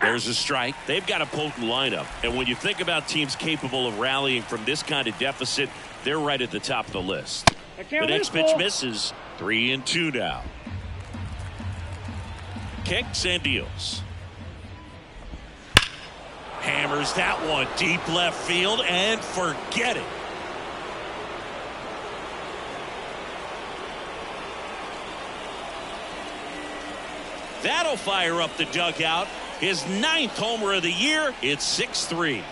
There's a strike. They've got a potent lineup. And when you think about teams capable of rallying from this kind of deficit, they're right at the top of the list. The next pitch misses. 3-2 now. Kicks and deals. Hammers that one deep left field and forget it. That'll fire up the dugout. His 9th homer of the year. It's 6-3.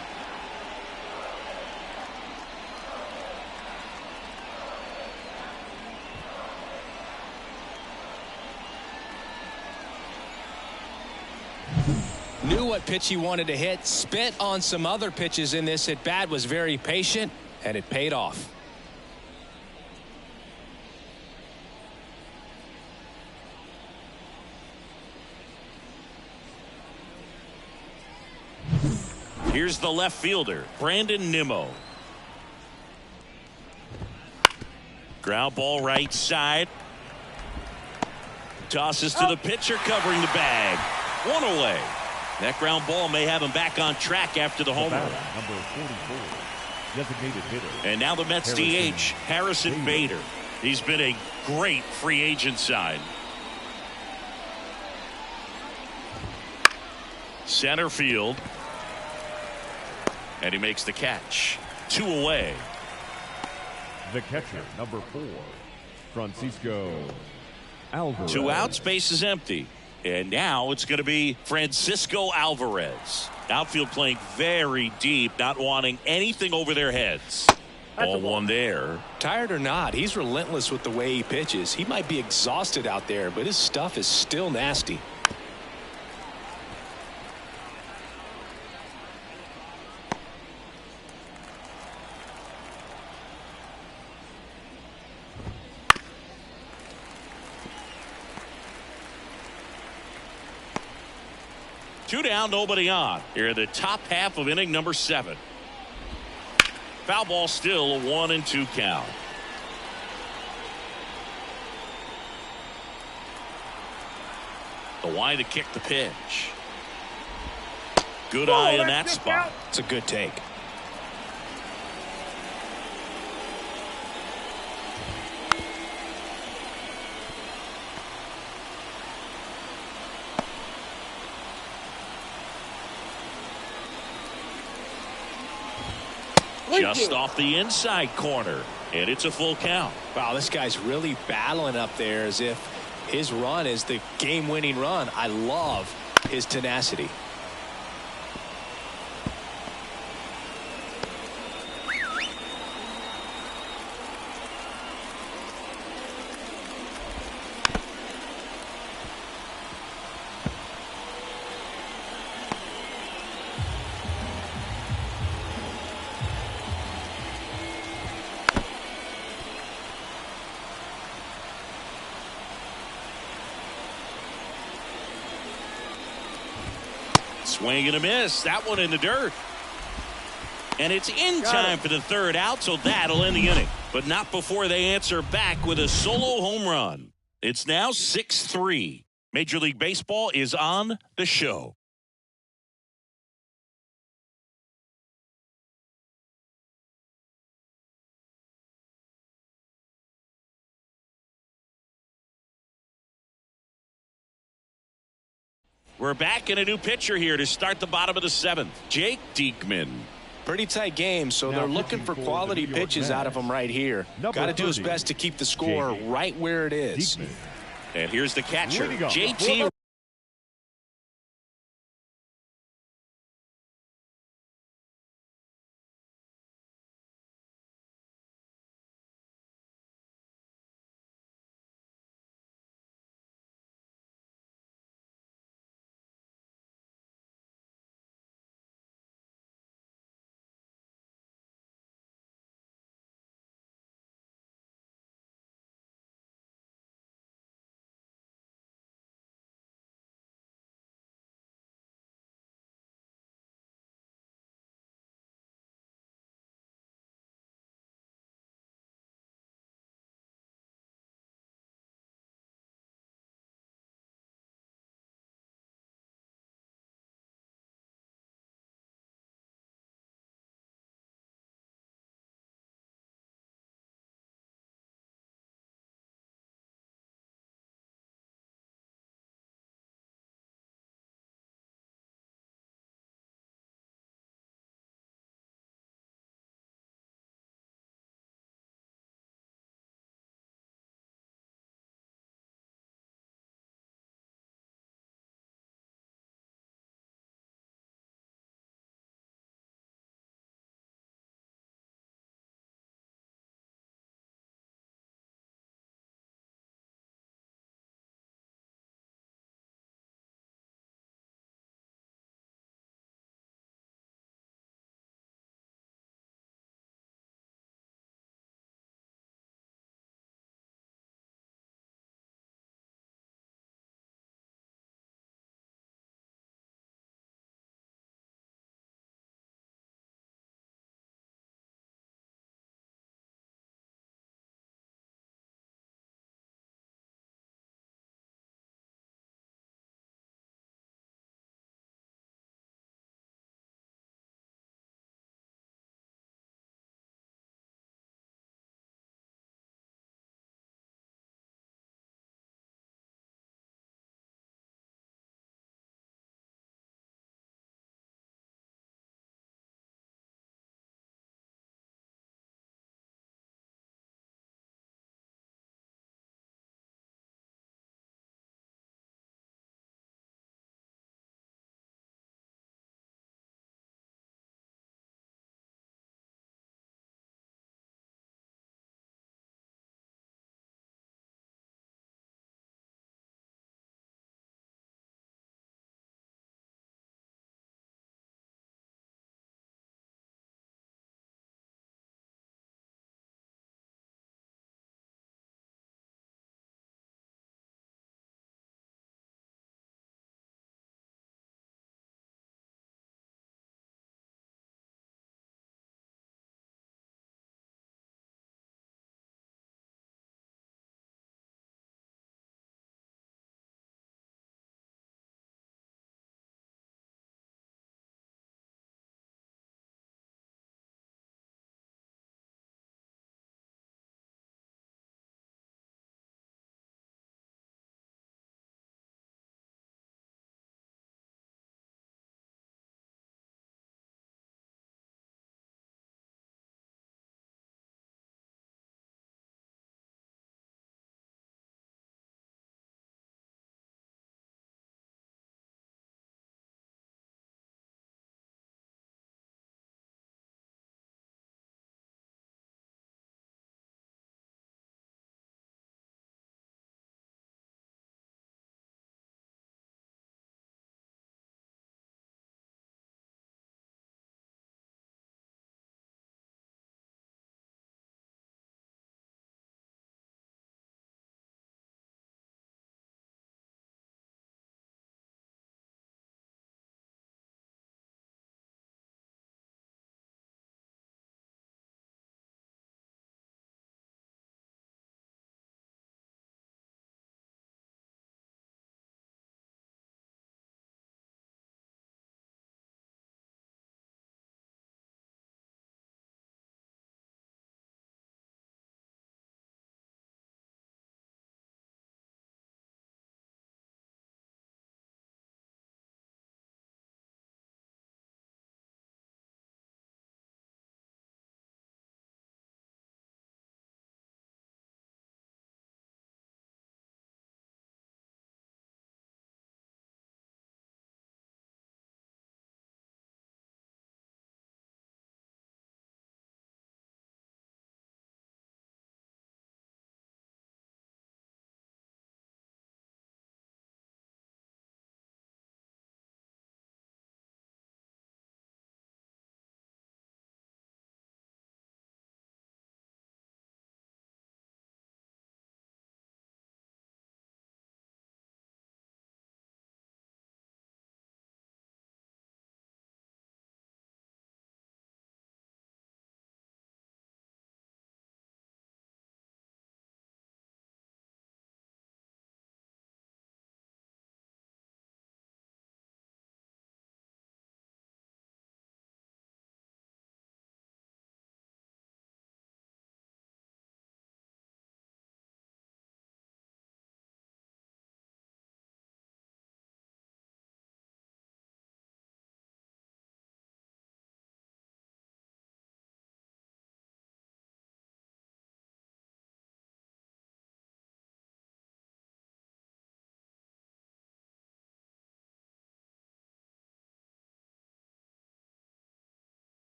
Knew what pitch he wanted to hit. Spit on some other pitches in this at bat. Was very patient, and it paid off. Here's the left fielder, Brandon Nimmo. Ground ball right side. Tosses to the pitcher, covering the bag. 1 away. That ground ball may have him back on track after the homer. Number 44, designated hitter. And now the Mets DH, Harrison Bader. He's been a great free agent sign. Center field. And he makes the catch. 2 away. The catcher, number 4, Francisco Alvarez. 2 outs, base is empty. And now it's going to be Francisco Alvarez. Outfield playing very deep, not wanting anything over their heads. Ball 1 there. Tired or not, he's relentless with the way he pitches. He might be exhausted out there, but his stuff is still nasty. Two down, nobody on. Here in the top half of inning number 7. Foul ball still, a 1-2 count. The wind to kick the pitch. Good eye in that spot. It's a good take. Just off the inside corner, and it's a full count. Wow, this guy's really battling up there as if his run is the game-winning run. I love his tenacity. Swing and a miss. That one in the dirt. And it's in time for the third out, so that'll end the inning. But not before they answer back with a solo home run. It's now 6-3. Major League Baseball is on the show. We're back in a new pitcher here to start the bottom of the seventh. Jake Diekman. Pretty tight game, so they're looking for quality pitches out of him right here. Got to do his best to keep the score right where it is. And here's the catcher, JT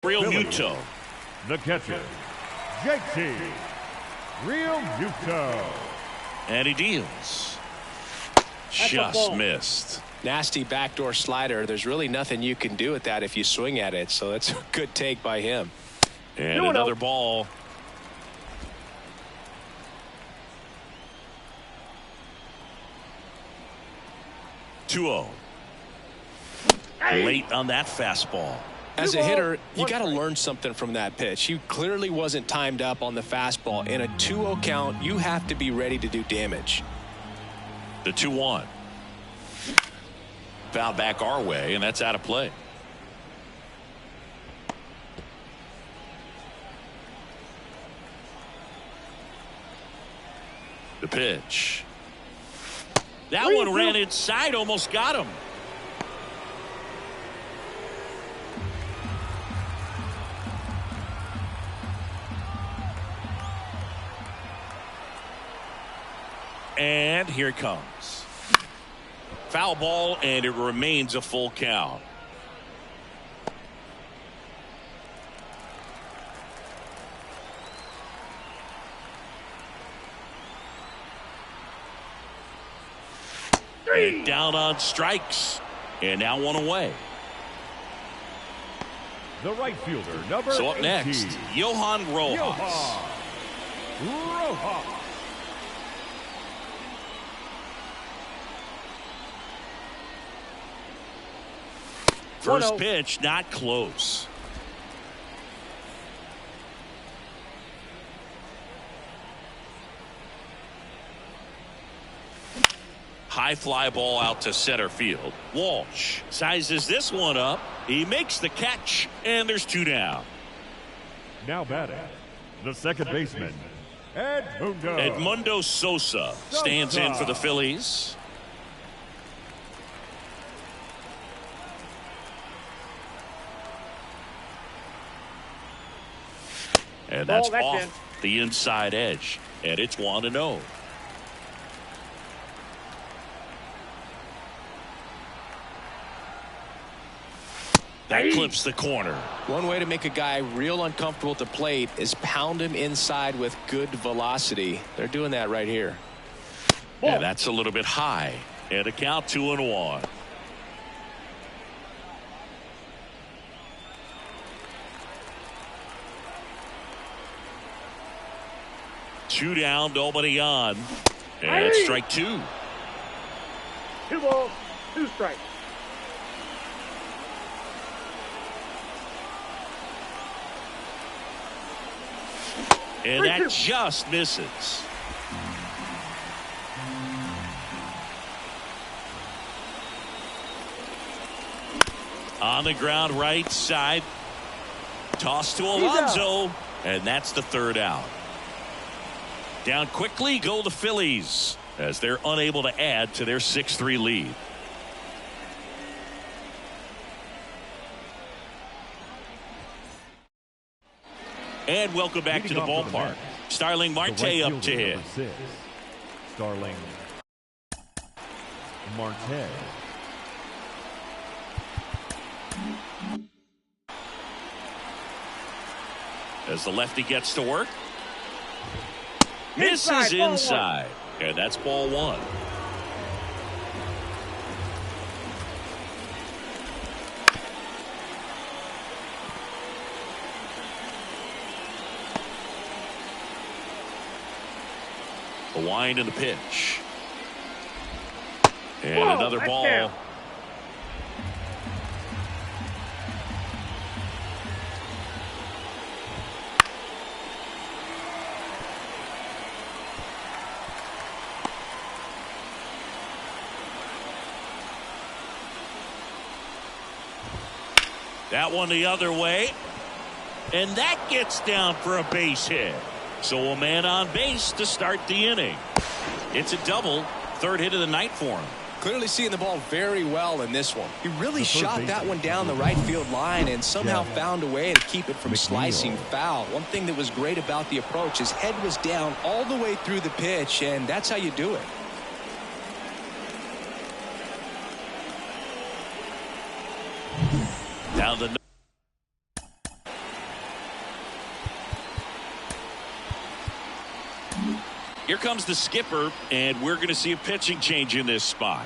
Real Phillies. Muto. The catcher, JT Real Muto. And he deals. a Just ball. missed. Nasty backdoor slider. There's really nothing you can do with that if you swing at it. So that's a good take by him. And 2-0. another ball. Two-0. Late on that fastball. As a 2-0, hitter, you one got to strike. learn something from that pitch. He clearly wasn't timed up on the fastball. In a 2-0 count, you have to be ready to do damage. The 2-1. Foul back our way, and that's out of play. The pitch. That one ran inside, almost got him. And here it comes. Foul ball, and it remains a full count. And down on strikes. And now one away. The right fielder, number So up 18, next, Johan Rojas. Rojas. First 1-0. pitch, not close. High fly ball out to center field. Walsh sizes this one up. He makes the catch, and there's two down. Now batting, the second baseman, Edmundo. Edmundo Sosa stands in for the Phillies. And that's Ball, off that's the inside edge. And it's 1-0. That clips the corner. One way to make a guy real uncomfortable at the plate is pound him inside with good velocity. They're doing that right here. And that's a little bit high. And a count 2-1. Two down, nobody on. And strike two. 2 balls, 2 strikes. And that just misses. On the ground right side. Toss to Alonso. And that's the third out. Down quickly go the Phillies as they're unable to add to their 6-3 lead. And welcome back to the ballpark. Starling Marte up to hit. Starling Marte. As the lefty gets to work. Misses inside. And that's ball one. The wind and the pitch. And another ball. Down. That one the other way. And that gets down for a base hit. So a man on base to start the inning. It's a double. Third hit of the night for him. Clearly seeing the ball very well in this one. He really shot that one down the right field line and somehow found a way to keep it from slicing foul. One thing that was great about the approach, his head was down all the way through the pitch, and that's how you do it. Down the Here comes the skipper, and we're going to see a pitching change in this spot.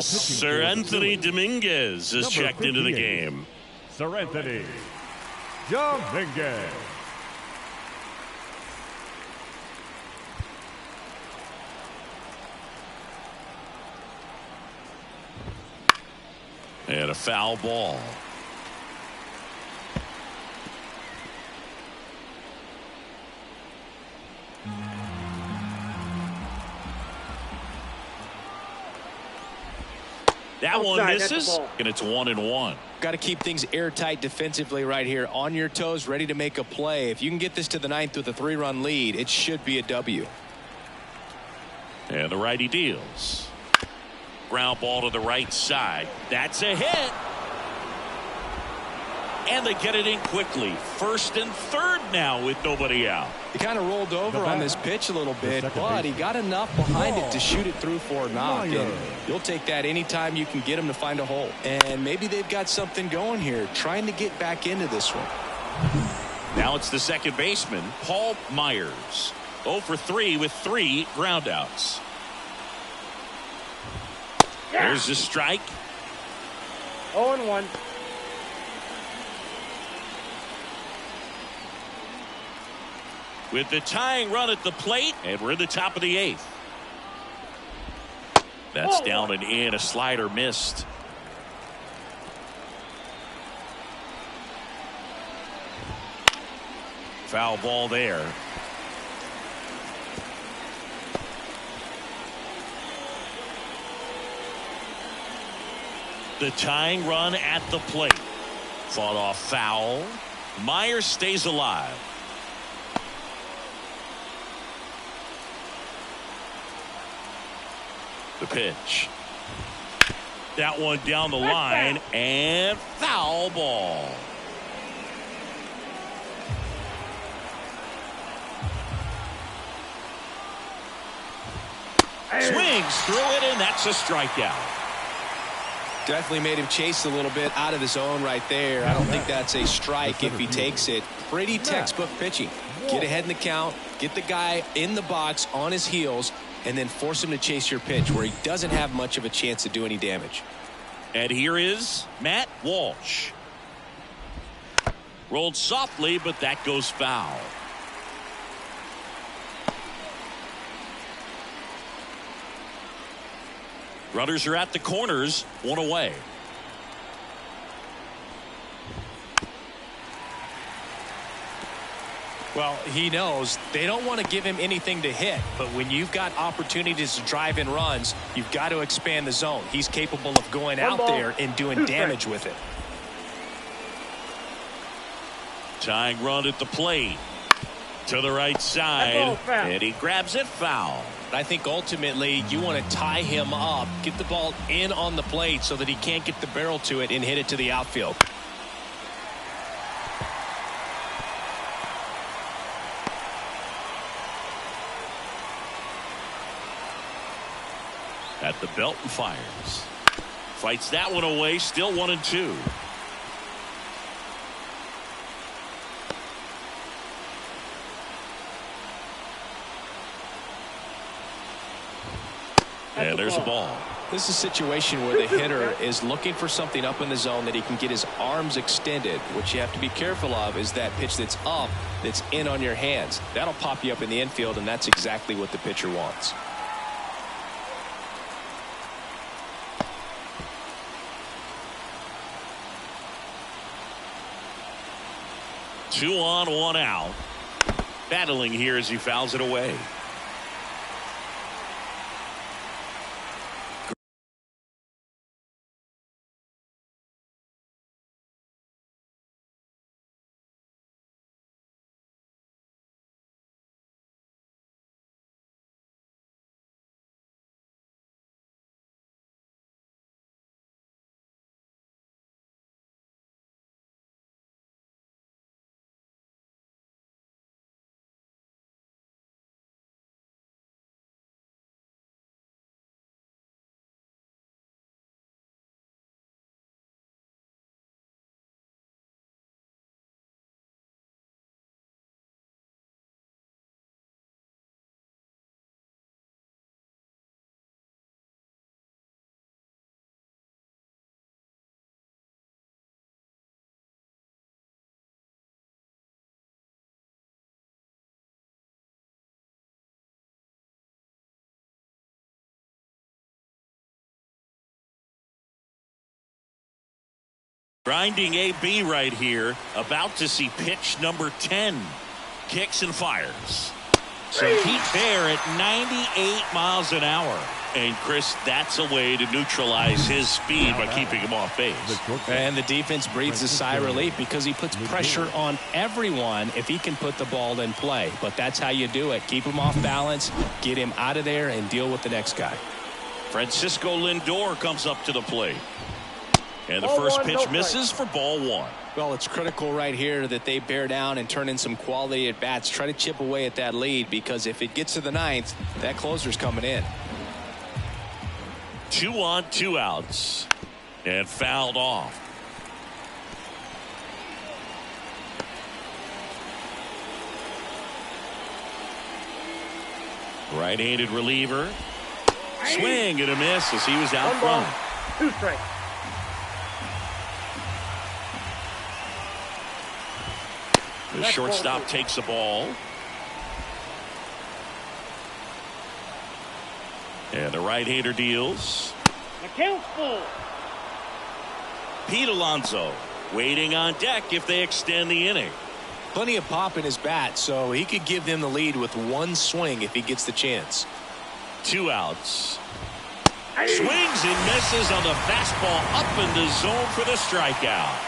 Sir Anthony Dominguez is checked into the game. Sir Anthony Dominguez. And a foul ball. That one misses, and it's 1-1. Got to keep things airtight defensively right here. On your toes, ready to make a play. If you can get this to the ninth with a 3-run lead, it should be a W. And the righty deals. Ground ball to the right side. That's a hit. And they get it in quickly. First and third now with nobody out. He kind of rolled over on this pitch a little bit, but he got enough behind it to shoot it through for a knock. And you'll take that anytime you can get him to find a hole. And maybe they've got something going here, trying to get back into this one. Now it's the second baseman, Paul Myers. 0 for 3 with 3 groundouts. There's the strike. 0-1. With the tying run at the plate, and we're in the top of the 8th. That's down and in. A slider missed. Foul ball there. The tying run at the plate. Fought off foul. Myers stays alive. The pitch. That one down the line, and foul ball. Swings through it, and that's a strikeout. Definitely made him chase a little bit out of the zone right there. I don't think that's a strike if he takes it. Pretty textbook pitching. Get ahead in the count, get the guy in the box on his heels, and then force him to chase your pitch where he doesn't have much of a chance to do any damage. And here is Matt Walsh. Rolled softly, but that goes foul. Runners are at the corners, 1 away. Well, he knows they don't want to give him anything to hit, but when you've got opportunities to drive in runs, you've got to expand the zone. He's capable of going out there and doing damage with it. Tying run at the plate. To the right side, and he grabs it foul. I think ultimately you want to tie him up, get the ball in on the plate so that he can't get the barrel to it and hit it to the outfield. At the belt and fires. Fights that one away, still 1-2. And there's a ball. This is a situation where the hitter is looking for something up in the zone that he can get his arms extended. What you have to be careful of is that pitch that's up, that's in on your hands. That'll pop you up in the infield, and that's exactly what the pitcher wants. Two on, 1 out. Battling here as he fouls it away. Grinding AB right here. About to see pitch number 10. Kicks and fires. So heat there at 98 miles an hour. And Chris, that's a way to neutralize his speed by keeping him off base. And the defense breathes a sigh of relief because he puts pressure on everyone if he can put the ball in play. But that's how you do it. Keep him off balance, get him out of there, and deal with the next guy. Francisco Lindor comes up to the plate. And the first pitch misses for ball 1. Well, it's critical right here that they bear down and turn in some quality at bats. Try to chip away at that lead, because if it gets to the 9th, that closer's coming in. 2 on, 2 outs. And fouled off. Right-handed reliever. Swing and a miss as he was out front. 2 strikes. The shortstop takes the ball. And the right-hander deals. The count's full. Pete Alonso waiting on deck if they extend the inning. Plenty of pop in his bat, so he could give them the lead with 1 swing if he gets the chance. 2 outs. Swings and misses on the fastball up in the zone for the strikeout.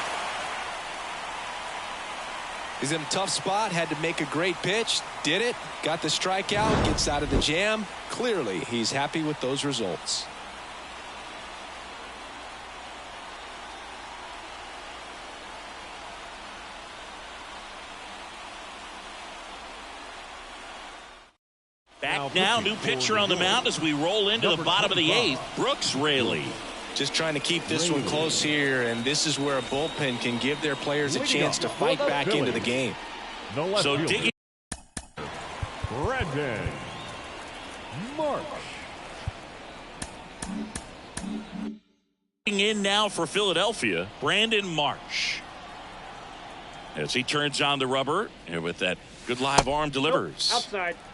He's in a tough spot, had to make a great pitch, did it, got the strikeout, gets out of the jam. Clearly, he's happy with those results. Back now, new pitcher on the mound as we roll into the bottom of the 8th. Brooks Raley. Just trying to keep this one close here, and this is where a bullpen can give their players a chance to fight back into the game. So digging Brandon Marsh. in now for Philadelphia, Brandon Marsh. As he turns on the rubber, and with that good live arm delivers.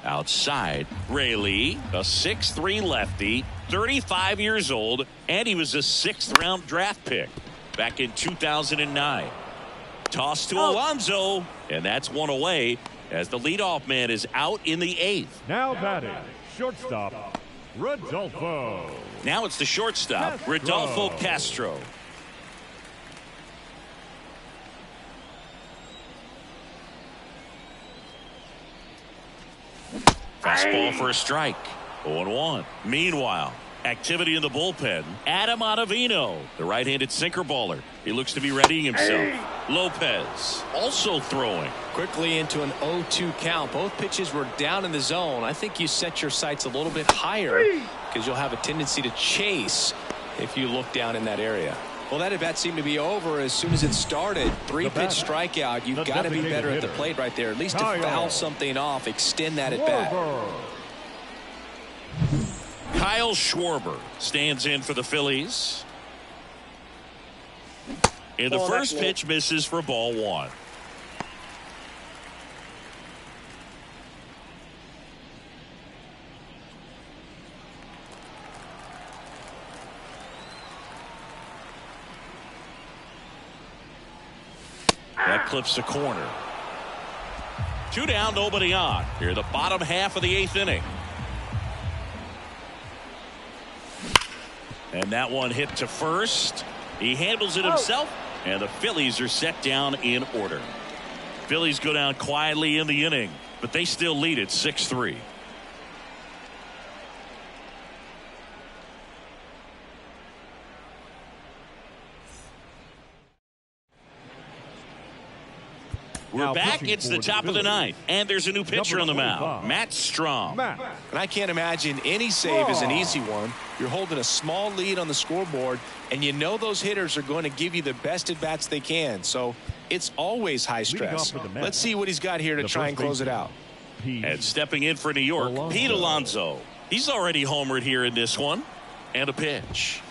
Outside. Raley, a 6'3" lefty, 35 years old, and he was a 6th-round draft pick back in 2009. Toss to Alonso, and that's 1 away as the leadoff man is out in the 8th. Now batting, shortstop, Rodolfo. Now it's the shortstop, Rodolfo Castro. Fastball for a strike. 0-1. Meanwhile, activity in the bullpen. Adam Ottavino, the right-handed sinker baller. He looks to be readying himself. Lopez also throwing. Quickly into an 0-2 count. Both pitches were down in the zone. I think you set your sights a little bit higher because you'll have a tendency to chase if you look down in that area. Well, that at bat seemed to be over as soon as it started. 3-pitch strikeout. You've got to be better at the plate right there. At least to foul something off, extend that at bat. Kyle Schwarber stands in for the Phillies. And the first pitch misses for ball 1. That clips the corner. 2 down, nobody on. Here, the bottom half of the 8th inning. And that one hit to first. He handles it himself, and the Phillies are set down in order. Phillies go down quietly in the inning, but they still lead it 6-3. We're back. It's the top of the 9th, and there's a new pitcher on the mound, Matt Strom. And I can't imagine any save is an easy one. You're holding a small lead on the scoreboard, and you know those hitters are going to give you the best at bats they can. So it's always high stress. Let's see what he's got here to try and close it out. And stepping in for New York, Pete Alonso. He's already homered here in this one. And a pitch.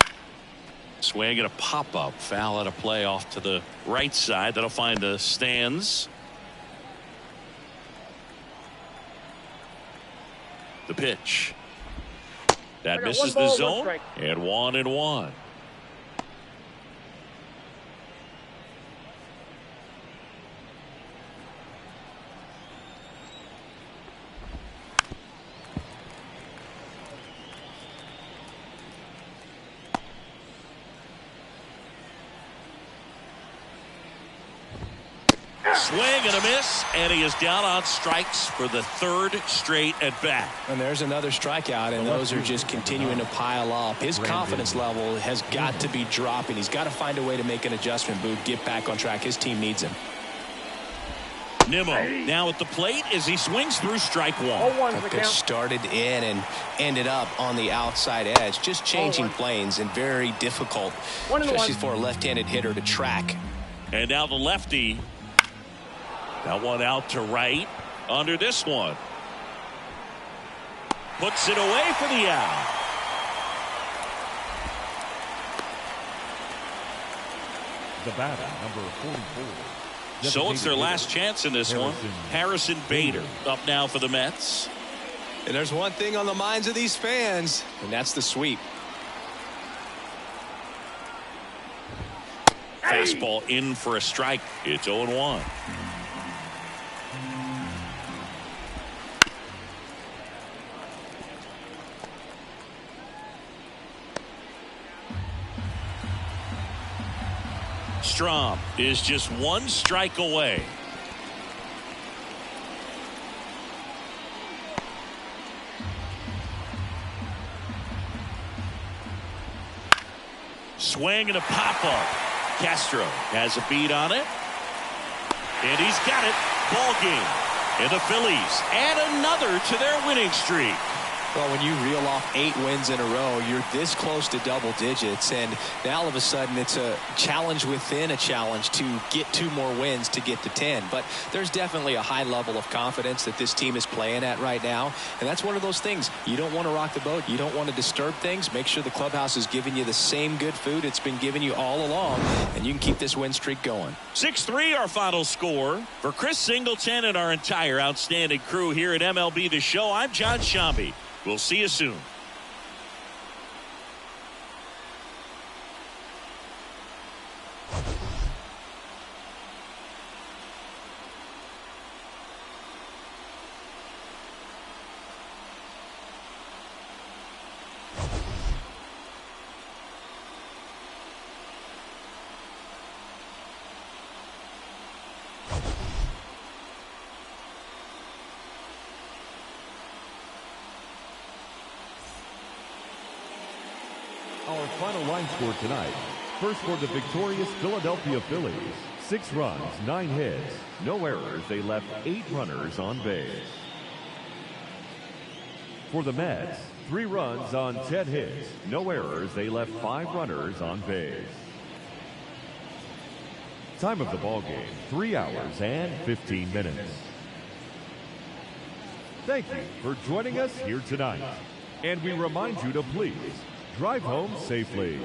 Swing and a pop-up. Foul out of play off to the right side. That'll find the stands. The pitch. That misses the zone. And 1-1. Swing and a miss, and he is down on strikes for the third straight at bat. And there's another strikeout, and those are just continuing to pile up. His confidence level has got to be dropping. He's got to find a way to make an adjustment, Boog, get back on track. His team needs him. Nimmo now at the plate as he swings through strike one. That pitch started in and ended up on the outside edge. Just changing planes and very difficult, especially for a left-handed hitter to track. And now the lefty. That one out to right under this one. Puts it away for the out. The batter, number 44. So it's their last chance in this one. Harrison Bader up now for the Mets. And there's one thing on the minds of these fans, and that's the sweep. Fastball in for a strike. It's 0-1. Strom is just one strike away. Swing and a pop-up. Castro has a beat on it. And he's got it. Ball game. And the Phillies add another to their winning streak. Well, when you reel off 8 wins in a row, you're this close to double digits, and now all of a sudden it's a challenge within a challenge to get 2 more wins to get to 10. But there's definitely a high level of confidence that this team is playing at right now, and that's one of those things. You don't want to rock the boat. You don't want to disturb things. Make sure the clubhouse is giving you the same good food it's been giving you all along, and you can keep this win streak going. 6-3 our final score. For Chris Singleton and our entire outstanding crew here at MLB The Show, I'm John Shambi. We'll see you soon. Our final line score tonight. First for the victorious Philadelphia Phillies. 6 runs, 9 hits, no errors. They left 8 runners on base. For the Mets, 3 runs on 10 hits, no errors. They left 5 runners on base. Time of the ball game, 3 hours and 15 minutes. Thank you for joining us here tonight. And we remind you to please drive home safely.